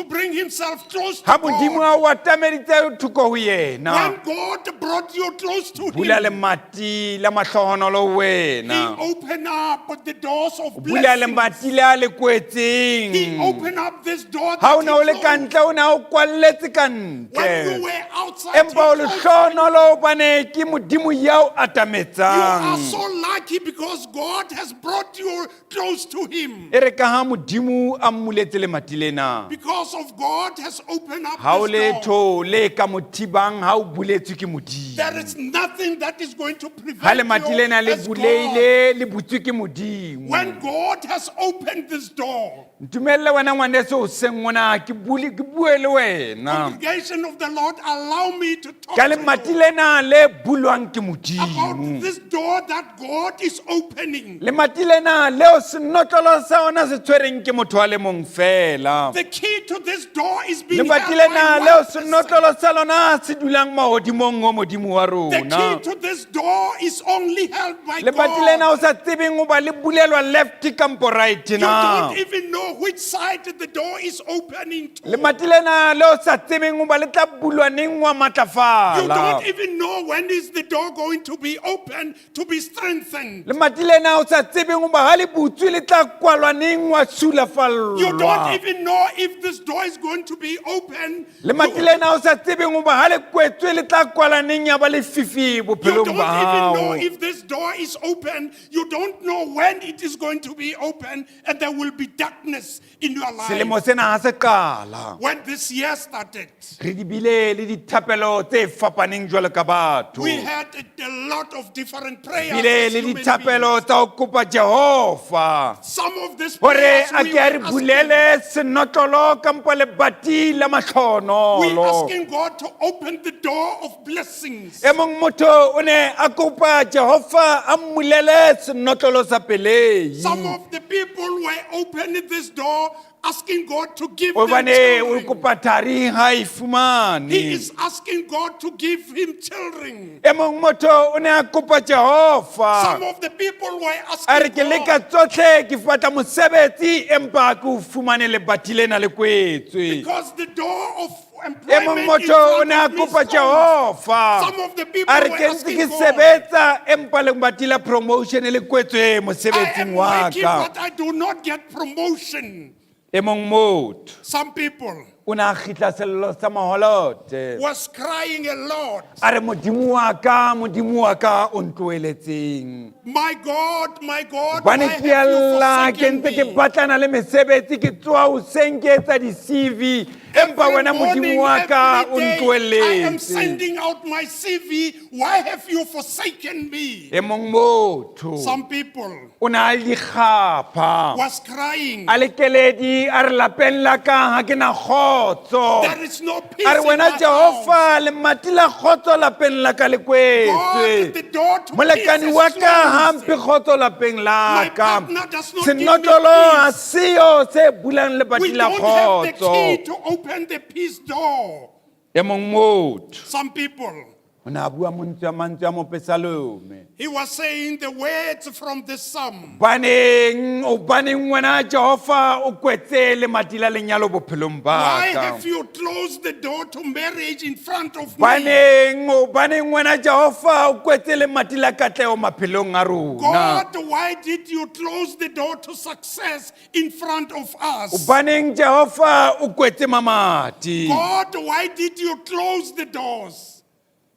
bring himself close to ha modimo God. a o atameditse thoko ho yena When God brought you close to bula Him, lemati la mahlohonolo ho He wena opened up the doors of bula blessings. lemati le a le He kwetseng opened up this door ha o that ne o le He ka closed. ntle o ne a o kwalletse ka When you ntle were outside, He empa o closed. lehlonolo bane ke modimo ya o You are atametsang so lucky because God has brought you close to Him. e re ka ha modimo a mmuletse lemati lena Because of God has opened up ha o this door. letho le ka mothibang ha o buletswe ke modimo There is nothing that is going to ha prevent lemati you lena le as God. buleile le butswe ke modimo When God has opened this door, ntumelle wena ngwaneso o seng mona ke bue le wena Congregation of the Lord, allow me to talk ka to lemati you lena le bulwang ke about modimo this door that God is opening. lemati lena leo senotlolo sa ona se tshwereng ke motho wa le mong fela The key to this door is being lemati held lena by leo one person. senotlolo sa lona se dulang magodimong o modimo wa The rona key to this door is only held by lemati lena God. o sa tsebeng o ba le bulelwa left kampo right You na don't even know which side the door is opening to. lemati lena leo sa tsebeng o ba le tla bulwa neng wa You matlafala don't even know when is the door going to be open to be strengthened. lemati lena o sa tsebeng o ba ga le butswe le tla kwalwa neng wa You don't sulafallwa even know if this door is going to be open. lemati You, lena o sa tsebeng o ba ga le kwetswe le tla kwala neng ya ba le fifi you bophelong don't ba even know gago if this door is open. You don't know when it is going to be open, and there will be darkness in your selemo life. sena ga se qala When this year started, re di bile le dithapelo tse fapaneng jwalo ka batho we had a lot of different prayers. bile as le human dithapelo beings. tsa go kopa jehova Some of these gore prayers a we ke a re were asking, bulele senotlolo kampo lebati la we matlhonolo asking God to open the door of blessings. e mong motho o ne a kopa jehova a mmulele senotlolo sa pelei Some of the people were opening this door, asking God to give them obane o children. kopa thari ha e He fumane is asking God to give him children. e mong motho o ne a kopa jehova Some of the people were a re asking ke leka God tsotlhe ke fatla mosebetsi empa ke o fumane lebati lena le kwetswe because the door of e mong employment in motho o front ne a of me is kopa closed. jehova Some of the people a re were ke ntse ke asking God, sebetsa empa lebati la promotion le kwetswe I am mosebetsing wa working ka but I do not get promotion. e mong motho Some people o ne a kgitla sello sa maholote was crying a lot. a re modimo wa ka o ntloeletseng My God, why bane have ke you alla ke forsaken ntse ke me? batlana le mesebetsi ke tsoa hoseng ke etsa di-cv empa Every wena morning, modimo wa ka o every day, I am ntloeletse sending out my CV. Why have you forsaken me? e mong motho Some people o ne a le dikgapha was crying. a lekeledi a re lapeng la ka ga ke na kgotso There is no peace a re in wena my house. jehova lemati la kgotso lapeng la ka le God, kwetswe the door to peace molekani is wa ka closed. hampe kgotso lapeng la My ka partner does not give me senotlolo ga peace. seyo se bulang lebati We la don't have the kgotso key to open the peace door. e mong motho Some people, o ne a bua mantswe a mopesalome he was saying the words from the psalm. baneng wena jehova o kwetse lemati la lenyalo bophelong Why ba ka have you closed the door to marriage in front of me? baneng wena jehova o kwetse lemati la katlego maphelong a rona God, why did you close the door to success in front of us? baneng jehova o kwetse mamati God, why did you close the doors?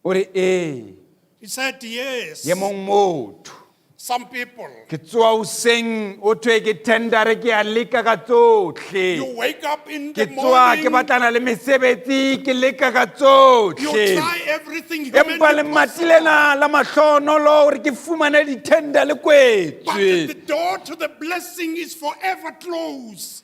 o re ee He said, yes. ye mong motho Some people, ke tsoa hoseng o thwe ke tendere ke a leka ka tsotlhe you wake up in the ke tsoa ke morning, batlana le mesebetsi ke leka ka you tsotlhe try everything empa humanly lemati possible, lena la mahlonolo gore ke fumane ditenda le but kwetswe the door to the blessing is forever closed.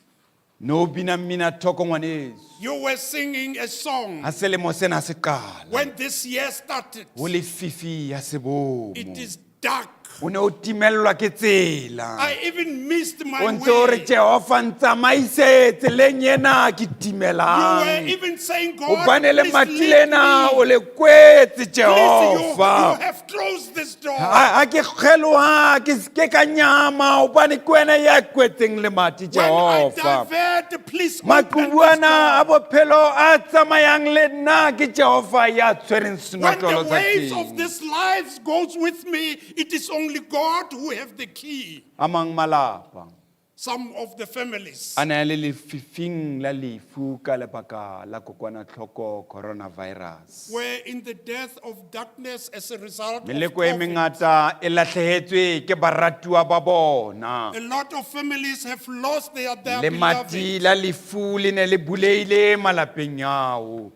no bina mmina thoko ngwaneso You were singing a song ga selemo sena se qala when this year started. go le fifi ya sebomo It is dark. o ne o timellwa ke tsela I even missed my o ntse o re way. jehova ntsamaise tseleng ena ke You were timelang even saying, God, gobane le please mati lead lena o me. le kwetse Please, you jehova have closed this door. ga ke kgeloga ke seke ka nyama gobane ke wena ya kwetseng le mati When I jehova divert, please open makubuana a this door. bophelo a tsamayang le nna ke jehova ya tshwereng When senotlolo the sa waves of teng this life goes with me, it is only God who have the key. a mang malapa Some of the families, a na le lefifing la lefu ka lebaka la kokwanatlhoko coronavirus were in the death of darkness as a result of meleko e COVID. mengata e latlhegetswe ke baratuwa ba bona A lot of families have lost their le mati beloved. la lefu le ne le buleile malapeng ao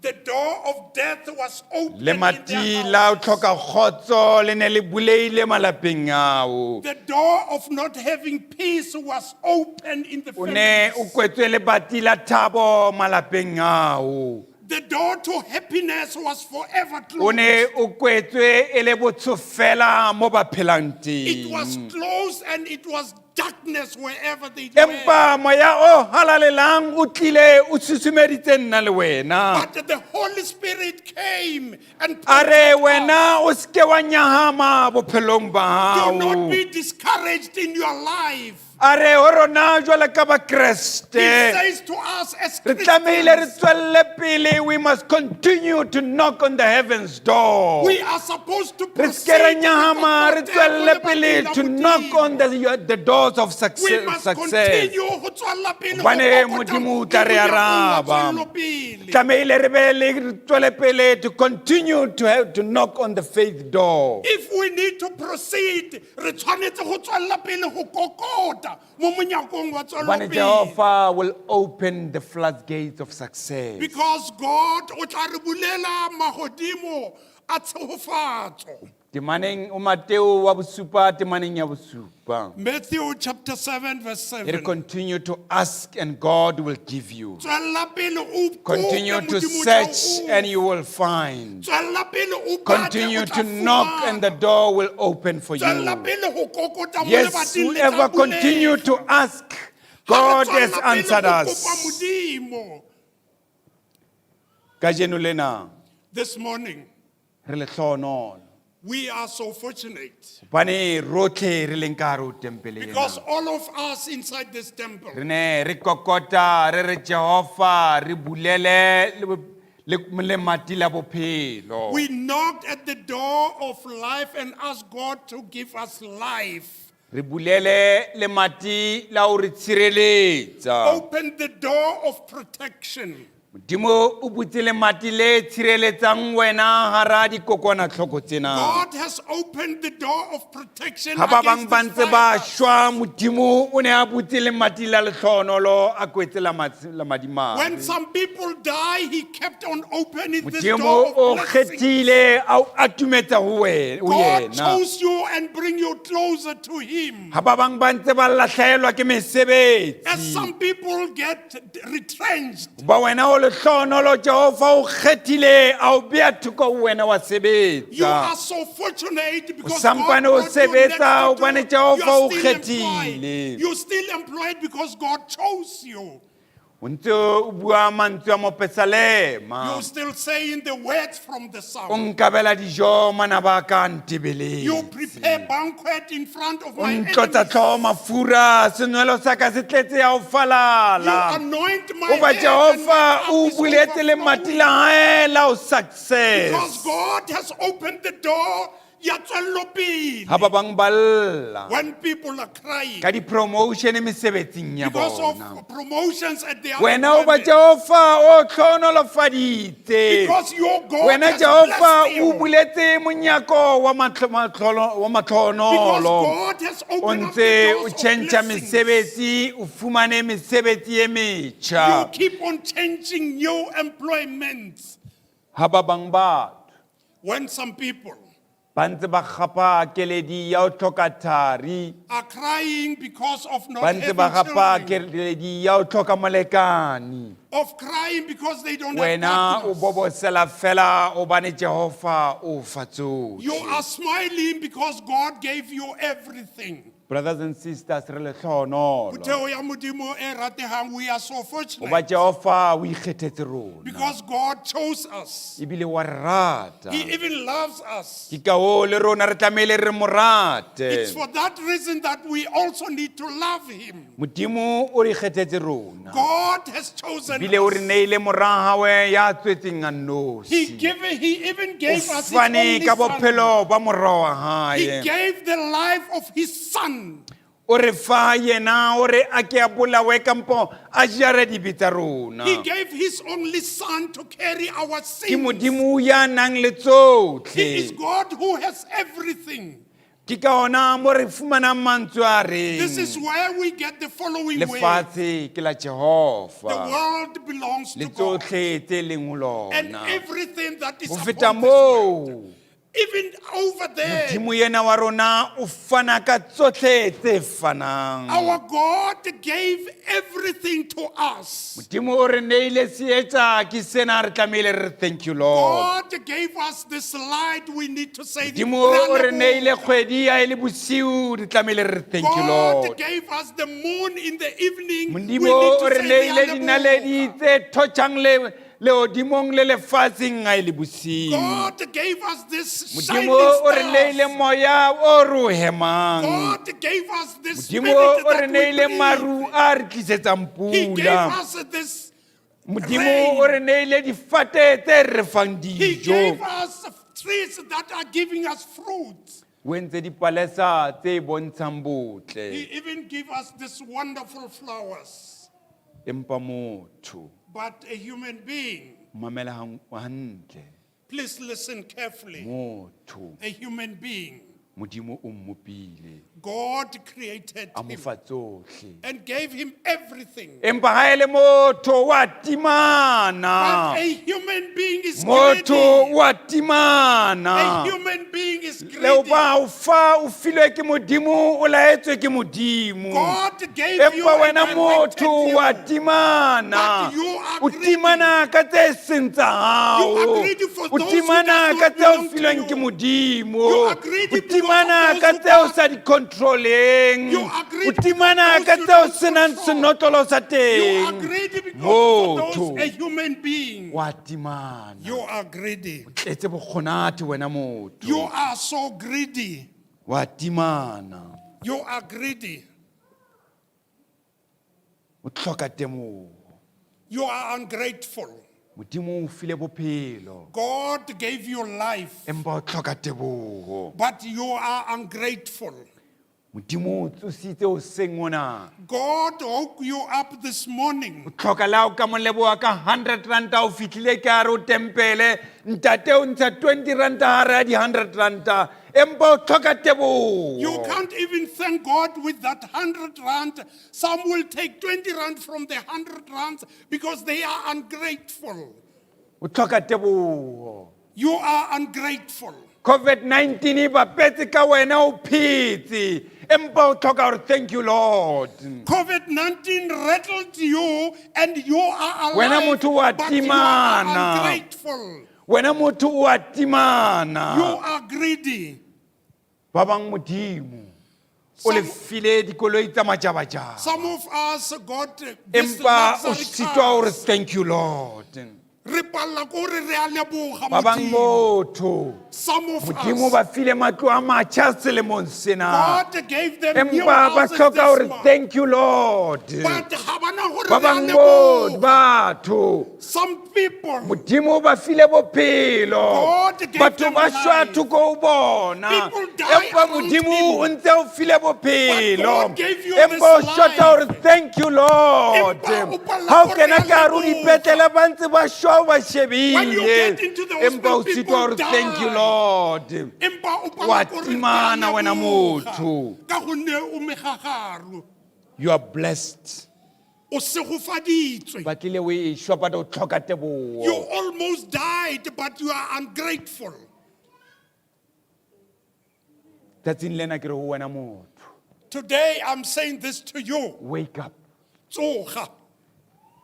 The door of death was open in lemati their la o house. tlhoka kgotso le ne le buleile malapeng ao The door of not having peace was open in the o ne o families. kwetswe lebati la thabo malapeng ao The door to happiness was forever o ne closed. o kwetswe e le botshofela mo ba phelang It was teng closed and it was darkness wherever they were. empa moya o halalelang o tlile o susumeditse nna le wena But the Holy Spirit came and a re protected us. wena o seke wa nyahama bophelong ba Do not hao be discouraged in your life. a re ho rona jwale ka He bakreste says to us as re tlamehile re Christians, tswelle pele we must continue to knock on the heavens door we are supposed to re proceed seke re to nyahama re the tswelle Bible, pele to knock on the doors of we success must success continue ho tswella pele ho Hobane kokota Modimo o tla re Modimo ya araba. tswello pele. tlamehile re be le re tswele pele to continue to have to knock on the faith door If we need to proceed, re tshwanetse ho tswella pele ho kokota mo monyakong wa hobane tswelopele. Jehovah will open the floodgates of success Because God o tla re bulela mahodimo a tshehofatso. temaneng o Mateo wa bosupa temaneng ya bosupa Matthew chapter 7 verse It 7. continue to ask and God will give you. Tswella pele o Continue kope to Modimo search tsa o. and you will find. Tswella pele o batle, Continue o to tla knock fumana. and the door will open for Tswella you. pele ho kokota mo Yes, lebating le tla whoever continue bulega. to ask, Ha re God tswella has pele answered ho kopa us. Modimo. Kajeno lena, This morning, re le tlhono. we are so fortunate Hobane rotlhe re leng ka hare ho tempele ena. because all of us inside this temple, Re ne re kokota re re Jehova re bulele le mati la bophelo. we knocked at the door of life and asked God to give us life. Re bulele le mati la o re tshireletsa. Open the door of protection. Modimo o butse le mati le tshireletsang wena hara dikokwanahloko tsena. God has opened the door of protection Ha ba bang against ba this ntse ba virus. shwa Modimo o ne a butse le mati la lehlonolo a kwetse la madimang. When some people die, He kept on opening this Modimo door o of blessings. kgethile a o atumetsa ho God yena. chose you and bring you closer to Him. Ha ba bang ba ntse ba lahlahelwa ke As mesebetsi. some people get retrenched, Ba wena o lehlonolo Jehova o kgethile a o beya thoko ho wena wa you are sebetsa. so fortunate because Sampane God o brought you next sebetsa to hobane you. Jehova You o are still kgethile. employed. You're still employed because God chose you. O ntse o bua mantswe a mo You're Betsalema. still saying the words from the O psalm. nkabela dijo mana ba ka You ntebeletse. prepare banquet in front of O my ntlotsa enemies. tlhogo mafura senwelo sa ka se tletse ya o You falala. anoint my O ba head and my Jehova cup o is buletse le mati overflowing. la hae la o Because success. God has opened the door ya tswelopele. Ha ba bang ba lla When people are crying ka di-promotion mesebetsing ya because bona. of promotions at their Wena o ba employment. Jehova o tlhonolofaditse. Because your God Wena has Jehova blessed o you. buletse monyako wa Because matlhonolo. God has O opened up ntse the o doors of tšhentšha blessings. mesebetsi o fumane mesebetsi e You metjha. keep on changing new employments. Ha ba bang batho When some people ba ntse ba gapa keledi ya o tlhoka thari, are crying because of not ba ntse ba having gapa children, keledi ya o tlhoka molekane. of crying because they don't Wena have o partners. bobosela fela o bane Jehova o fa tsohle. You are smiling because God gave you everything. Brothers and sisters, re le tlhono. Motheo ya Modimo e ratehang, we are so Oba fortunate Jehova o ikgethetse rona. because God chose us. Ebile wa re rata. He even loves us. Ke ka hoo le rona re tlamehile re mo rate. It's for that reason that we also need to love Him. Modimo o re ikgethetse rona. God has chosen Ebile o re us. neile morahawe ya tswetseng a He nosi. even O gave us His fane only ka Son. bophelo ba morwa wa He hae. gave the life of His Son. O re fa yena o re a ke a bolawe kampo a jare dibe tsa rona. He gave His only Son to carry our Ke sins. Modimo ya nang le He is tsohle. God who has everything. Ke ka ona mo re fumanang mantswe a reng This is where we get the following word. lefatshe ke la The Jehova world belongs le to God. tsotlhe tse leng ho And lona everything that is go upon feta this world, moo even over there, modimo yena wa rona o fana ka tsotlhe tse fanang our God gave everything to us. modimo o re neile seetsa ke sena re tlamehile re thank you Lord God gave us this light. We need to say, modimo o re neile kgwedi ya e le bosiu re tlamehile re thank you God Lord gave us the moon in the evening. We modimo need o to re say, neile dinaledi tse thotšang leodimong le lefatsheng a e le bosiu God gave us this shining modimo o re neile stars. moya o re o hemang God gave us this spirit modimo o re that we neile breathe. maru a re tlisetsang He gave pula us this modimo o re neile difate tse re fang He dijo gave us trees that are giving us fruits. o entse dipalesa tse bontshang botle He even gave us these wonderful flowers. empa motho But a human being, mamela hantle please listen carefully. motho A human being, modimo o mmopile God created a mo him fa tsohle and gave him everything. empa ha e le motho wa But timana a human being is motho greedy. wa A timana human being is le greedy. ba o fa o filwe ke modimo o laetswe ke modimo God gave you empa and wena directed motho you. wa timana But you are o greedy. timana ka tse seng tsa You are hao greedy for o those who timana does ka not tse o belong to filweng ke you. modimo You o are greedy because timana of ka those tse o sa di controleng You are greedy o timana because ka you tse o don't senang control. senotlolo sa You are teng greedy because for those motho a human being. wa timana You are greedy. tletse bokgonate wena You motho are so greedy. wa timana You are greedy. o tlhoka temogo You are ungrateful. modimo o file bophelo God gave you life, empa o tlhoka tebogo but you are ungrateful. modimo o tsositse o seng ona God woke you up this morning. o tlhoka la o ka moleboa ka 100 ranta o fitlhile ke a re o tempele ntate o ntsha 20 ranta gare ya di-100 ranta empa o tlhoka You tebogo can't even thank God with that 100 rand. Some will take 20 rand from the 100 rands because they are ungrateful. o tlhoka tebogo You are ungrateful. COVID-19 e bapetse ka wena o phetse empa o tlhoka gore thank you Lord COVID-19 rattled you and you are Wena alive, motho wa but you are timana. ungrateful. wena motho o a timana You are greedy. ba bang modimo o le Some- file dikoloi tsa majabajaba Some of us got this empa o luxury sitwa gore cars. thank you Lord Re palla ko re re a leboga ba bang Modimo. motho Some of modimo us, ba file matlo a matšha selemong sena God gave them new empa ba houses tlhoka this gore month. thank you Lord But ga bana gore ba re a bang motho leboga. batho Some people, modimo ba file bophelo God gave batho them ba life. shwa thoko o bona People die empa around modimo him. o ntse o file bophelo God gave you empa o this shota life. gore thank you Lord Empa o palla ha o gore kena a ka hare o leboga. dipetlele ba ntse ba shwa o ba When you get shebile into the empa o hospital, sitwa gore people thank you die. Lord empa o palla Wa gore timana ke a wena leboga. motho. Ka gonne o megagaru. you are blessed O segofaditswe. ba tlile o e shwa but o tlhoka You tebogo almost died, but you are ungrateful. tsatsing lena ke re ho wena motho Today, I'm saying this to you. wake up Tsoga.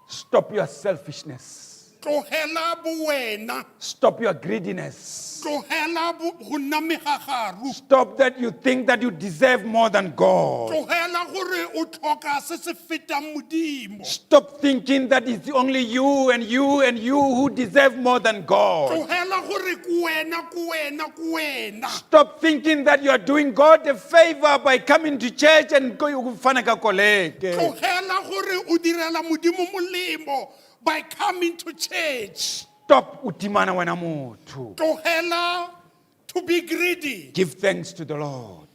stop your selfishness Tlogela bowena. stop your greediness Tlogela go nna megagaru. stop that you think that you deserve more than God Tlogela gore o tlhoka se se fetang Modimo. stop thinking that it's only you and you and you who deserve more than God Tlogela gore ke wena, ke wena, ke wena. stop thinking that you are doing God a favor by coming to church and go fana ka koleke Tlogela gore o direla Modimo molemo by coming to church. stop utimana wena motho Tlogela to be greedy. give thanks to the Lord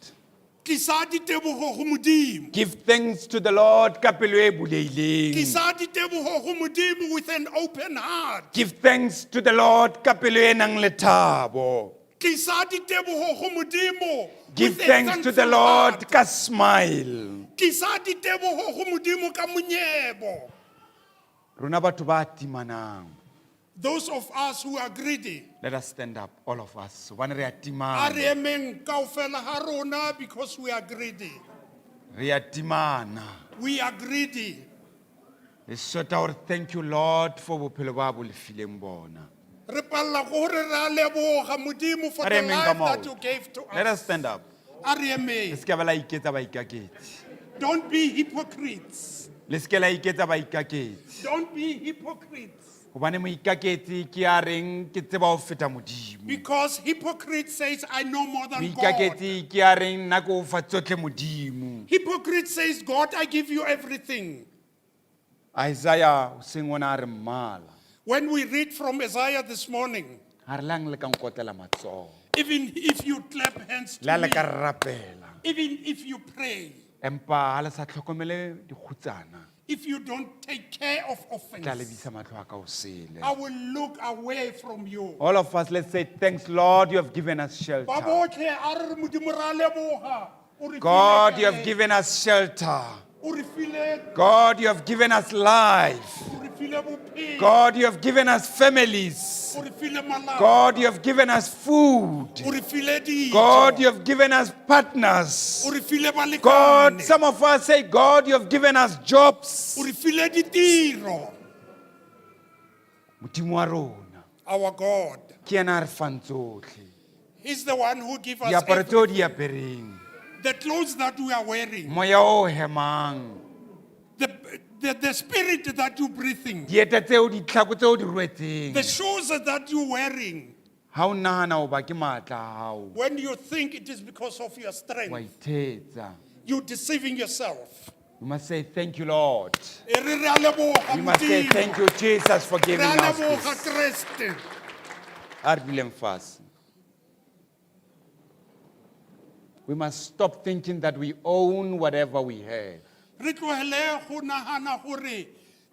Tlisa ditebogo go Modimo. give thanks to the Lord ka pelo e buleileng Tlisa ditebogo go Modimo with an open heart. give thanks to the Lord ka pelo e nang le thabo Tlisa ditebogo go Modimo Give with a thanks to the thankful Lord, heart. ka smile. Tlisa ditebogo go Modimo ka monyebo. Rona batho ba timanang. Those of us who are greedy, Let us stand up, all of us. One re a are timana. emeng kaofela ha rona because we are greedy. Re a timana. We are greedy. Let's shout out, thank you, Lord, for bophelo ba bo lefileng bona. Re palla go re ra leboga Modimo for A the re emeng ka life that maoto. you gave to Let us us. stand up. A re Le emeng. se ke ba la iketsa ba ikaketse. Don't be hypocrites. Le se ke la iketsa ba ikaketse. Don't be hypocrites. Hobane mo ikaketse ke a reng ke tseba ho feta Modimo. Because hypocrite says, I know more Mo than God. ikaketse ke a reng nna ke o fa tsotlhe Modimo. Hypocrite says, God, I give you everything. Isaiah o seng ona a re mmala. When we read from Isaiah this morning, Ha re lang le ka nkotlela matsoho. even if you clap hands Le ha to le me, ka rapela. even if you pray, Empa ha le sa tlhokomele dikgutsana. if you don't take care of Tla offense, lebisa matlho a ka hosele. I will look away from you. All of us, let's say, thanks, Lord, you have given us Ba shelter. botlhe a re Modimo ra leboga. O re God, file you have kae? given us shelter. O re file- God, you have given us life. o re file bophelo. God, you have given us families. O re file malapa. God, you have given us food. O re file dijo. God, you have given us partners. O re file balekane. God, some of us say, God, you have given us jobs. O re file ditiro. Modimo wa rona, Our God ke yena a re fang tsotlhe. is the one who gives us Diaparo tseo everything. di apereng, The clothes that we are wearing, moya o hemang, the spirit that you breathing, dieta tseo ditlhako tseo di the rwetseng. shoes that you're wearing. Ha o nahana o ba ke matla a hao, When you think it is because of your wa strength, ithetsa. you're deceiving yourself. You must say, thank you, Lord. E re re a leboga You must say, Modimo. thank you, Jesus, for Re giving a us leboga this. Kreste. A re duleng fatshe. We must stop thinking that we own whatever we have. Re tlohele go nagana gore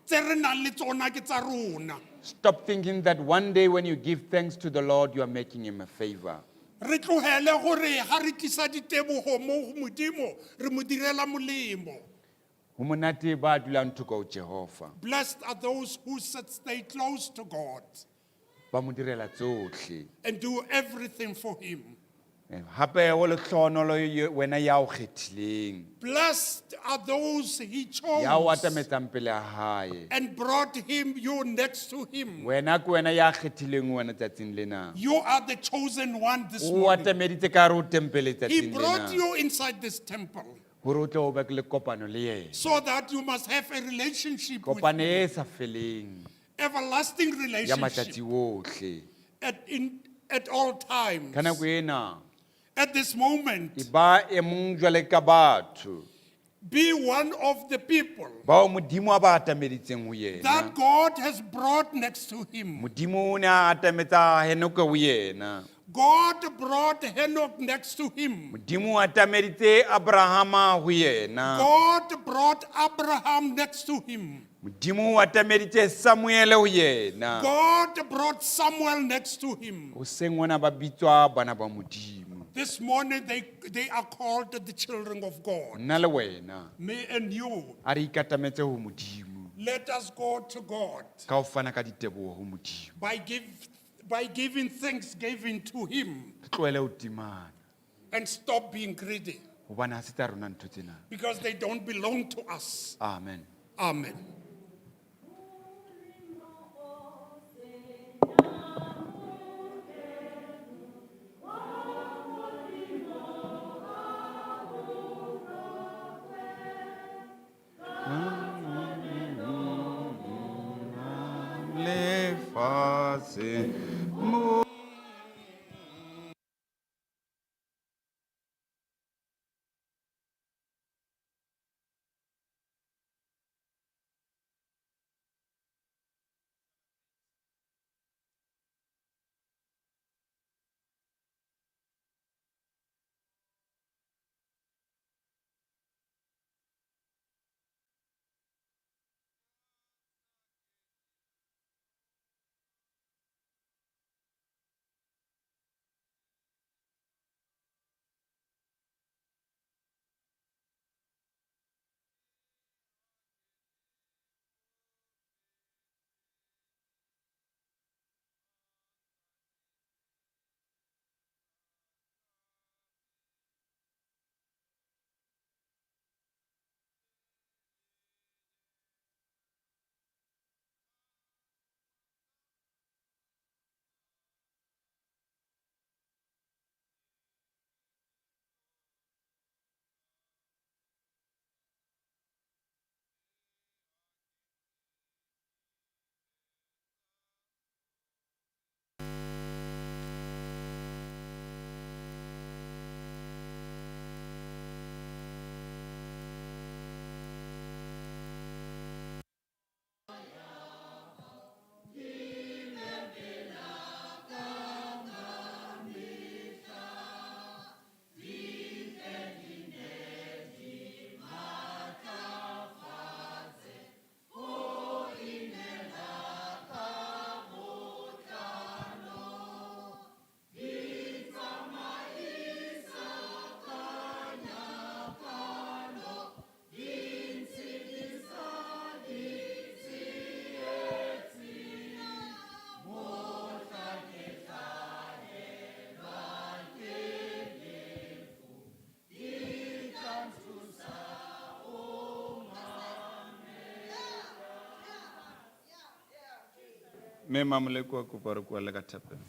tse re nang le tsona ke tsa rona. Stop thinking that one day when you give thanks to the Lord, you are making him a favor. Re tlohele gore ha re tlisa ditebogo mo go Modimo, re mo direla molemo. Ho monate ba dulang thoko ho Jehova, Blessed are those who stay close to God ba mo direla tsohle. and do everything for Him. Hape o lehlohonolo wena ya o kgethileng, Blessed are those He ya o chose atametsang pele a hae. and brought you next to Him. Wena ke wena ya kgethileng wena tsatsing lena. You are the chosen one this O morning. atameditse ka hare ho tempele He tsatsing brought lena. you inside this temple Hore o tle o be le kopano le yena. so that you must have a relationship with Kopano Him, e sa feleng everlasting ya relationship matsatsi ohle. at all times. Ka nako ena, At this moment, e ba e mong jwale ka batho be one of the people bao Modimo a ba atameditseng ho yena. that God has brought next to Him. Modimo o ne a atametsa Henoke ho yena. God brought Enoch next to Him. Modimo o atameditse Abrahama ho yena. God brought Abraham next to Him. Modimo o atameditse Samuele ho yena. God brought Samuel next to Him. Hoseng ona ba bitswa bana ba Modimo. This morning they are called the children of God. Nna le wena Me and you, a re ikatametse ho Modimo let us go to God ka ho fana ka diteboho ho Modimo. by giving thanksgiving to Him Re tlohele ho timana and stop being greedy hobane ha se tsa rona ntho tsena. because they don't belong to us. Amen. Amen. Le fatshe mo Me Mamoleko kopa re kwala ka thapelo.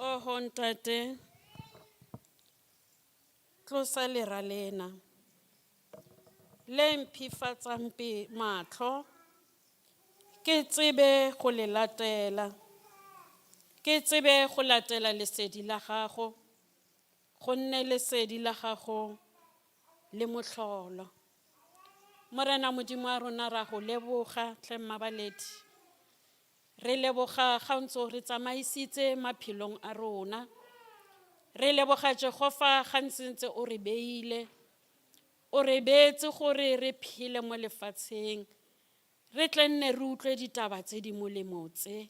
Oh, ntate, tlosa lera lena le mphifatsang mahlo ke tsebe go le latela, ke tsebe go latela lesedi la gago, go nne lesedi la gago le mohlolo. Morena Modimo wa rona ra go leboga hle Mmabaledi, re leboga ga o ntse o re tsamaisitse maphelong a rona, re leboga Jehova ga ntse o re beile, o re beetse gore re phele mo lefatsheng, re tle nne re utlwe ditaba tse di molemo tse,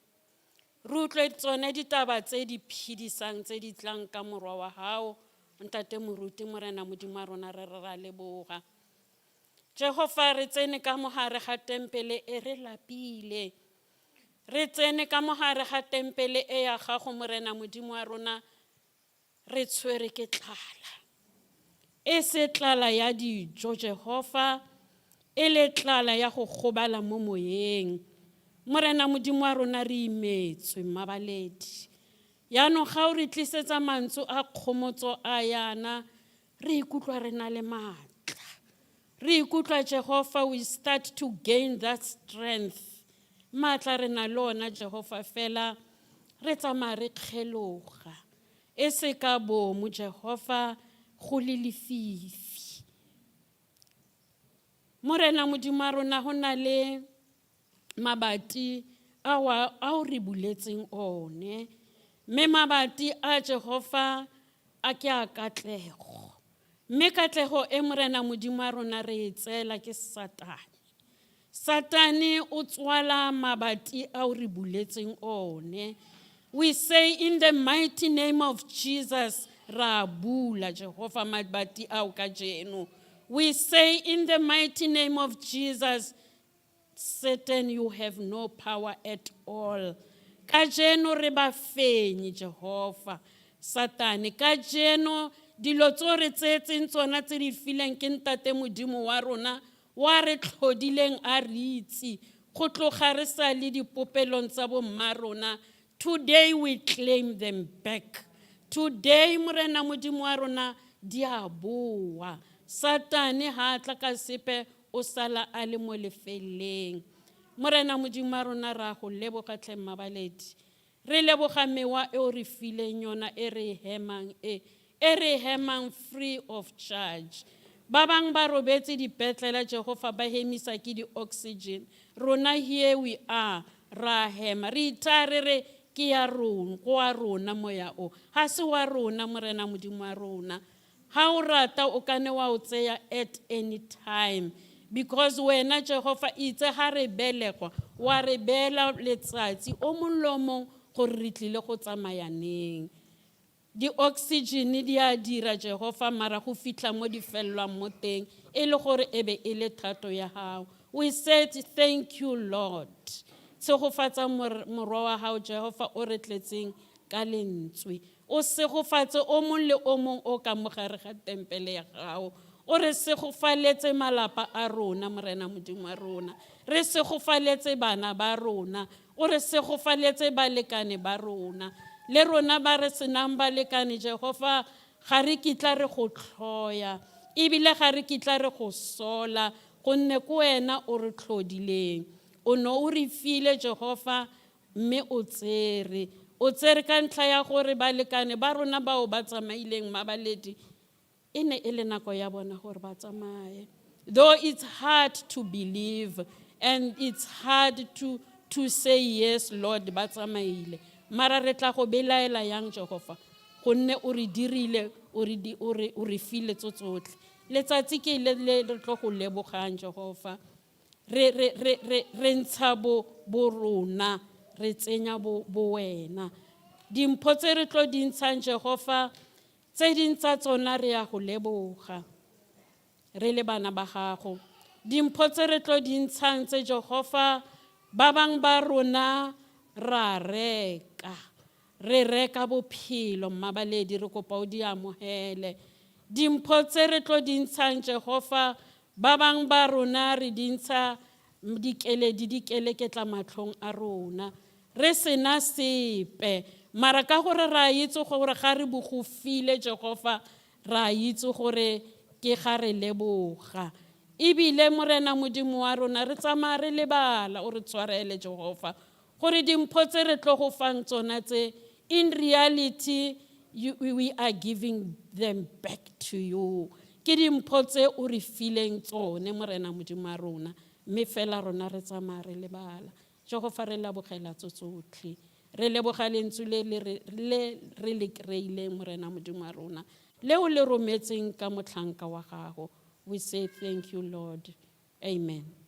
re utlwe tsone ditaba tse di phedisang tse di tlang ka morwa wa hao ntate moruti. Morena Modimo wa rona re ra leboga Jehova, re tsene ka mogare ga tempele e re lapile, re tsene ka mogare ga tempele e ya gago Morena Modimo wa rona, re tshwere ke tlala, e se tlala ya dijo Jehova, e le tlala ya go gobala mo moyeng. Morena Modimo wa rona re imetswe Mmabaledi, yaanong ga o re tlisetsa mantswe a kgomotso a yana, re ikutlwa re na le maatla, re ikutlwa Jehova, we start to gain that strength. Maatla re na lona Jehova, fela re tsamaya re kgeloga, e se ka bomo Jehova, go le lefifi. Morena Modimo wa rona go na le mabati ao re buletseng one, mme mabati a Jehova a ke a katlego, mme katlego e Morena Modimo wa rona re e tseela ke Satane. Satane o tswala mabati ao re buletseng one. We say in the mighty name of Jesus, ra bula Jehova mabati ao ka jeno. We say in the mighty name of Jesus, Satan, you have no power at all. Ka jeno re ba fenye Jehova. Satane, ka jeno dilo tso re tsetseng tsona tse di fileng ke ntate Modimo wa rona, wa re tlhodileng a re itse, go tloga re sa le dipopelong tsa bo mma rona. Today we claim them back. Today Morena Modimo wa rona di a boa. Satane ha tla ka sepe o sala a le mo lefeleng. Morena Modimo wa rona ra go leboga tle Mmabaledi, re leboga mewa e o re fileng yona e re hemang free of charge. Ba bang ba robetse dipetlela Jehova ba hemisa ke di-oxygen, rona here we are ra hema, re itare re ke ya rona, go wa rona moya o, ha se wa rona Morena Modimo wa rona. Ha o rata o kane wa o tseya at any time, because wena Jehova itse ha re belegwa wa re bela letsatsi o molomong gore re tlile go tsamayaneng. Di-oxygen di a dira Jehova, mara go fitla mo di fellwang mo teng e le gore ebe e le thato ya hao. We said thank you Lord. Segofatsa morwa wa hao Jehova o re tletseng ka lentswe, o segofatse o mong le o mong o ka mogare ga tempele ya gago, o re segofaletse malapa a rona Morena Modimo wa rona, re segofaletse bana ba rona, o re segofaletse balekane ba rona, le rona ba re senang balekane Jehova, ga re kitla re go tlhoya, ebile ga re kitla re go sola, gonne ko wena o re tlhodileng, o ne o re file Jehova, mme o tsere ka ntlha ya gore balekane ba rona bao ba tsamaileng mabaledi e ne e le nako ya bona gore ba tsamaye. Though it's hard to believe and it's hard to say yes Lord ba tsamaile, mara re tla go belaela yang Jehova gonne o re dirile, o re file tsotlhe. Letsatsi ke le re tlo go lebogang Jehova, re ntsha bo rona, re tsenya bo wena. Dimpho tse re tlo di ntshang Jehova, tse ding tsa tsona re ya go leboga re le bana ba gago. Dimpho tse re tlo di ntshang tse Jehova, ba bang ba rona ra reka, re reka bophelo mmabaledi, re kopa o di amohele. Dimpho tse re tlo di ntshang Jehova, ba bang ba rona re di ntsha dikeleketla matlhong a rona, re sena sepe, mara ka gore ra itse gore ga re bogofile Jehova, ra itse gore ke ga re leboga. Ebile Morena Modimo wa rona re tsamaya re lebala, o re tshwarele Jehova, gore dimpho tse re tlo go fang tsona tse, in reality we are giving them back to you. Ke dimpho tse o re fileng tsone Morena Modimo wa rona, mme fela rona re tsamaya re lebala. Jehova re lebogela tsotlhe, re leboga lentswe le re le kreileng Morena Modimo wa rona, leo le rometseng ka motlhanka wa gago. We say thank you Lord. Amen.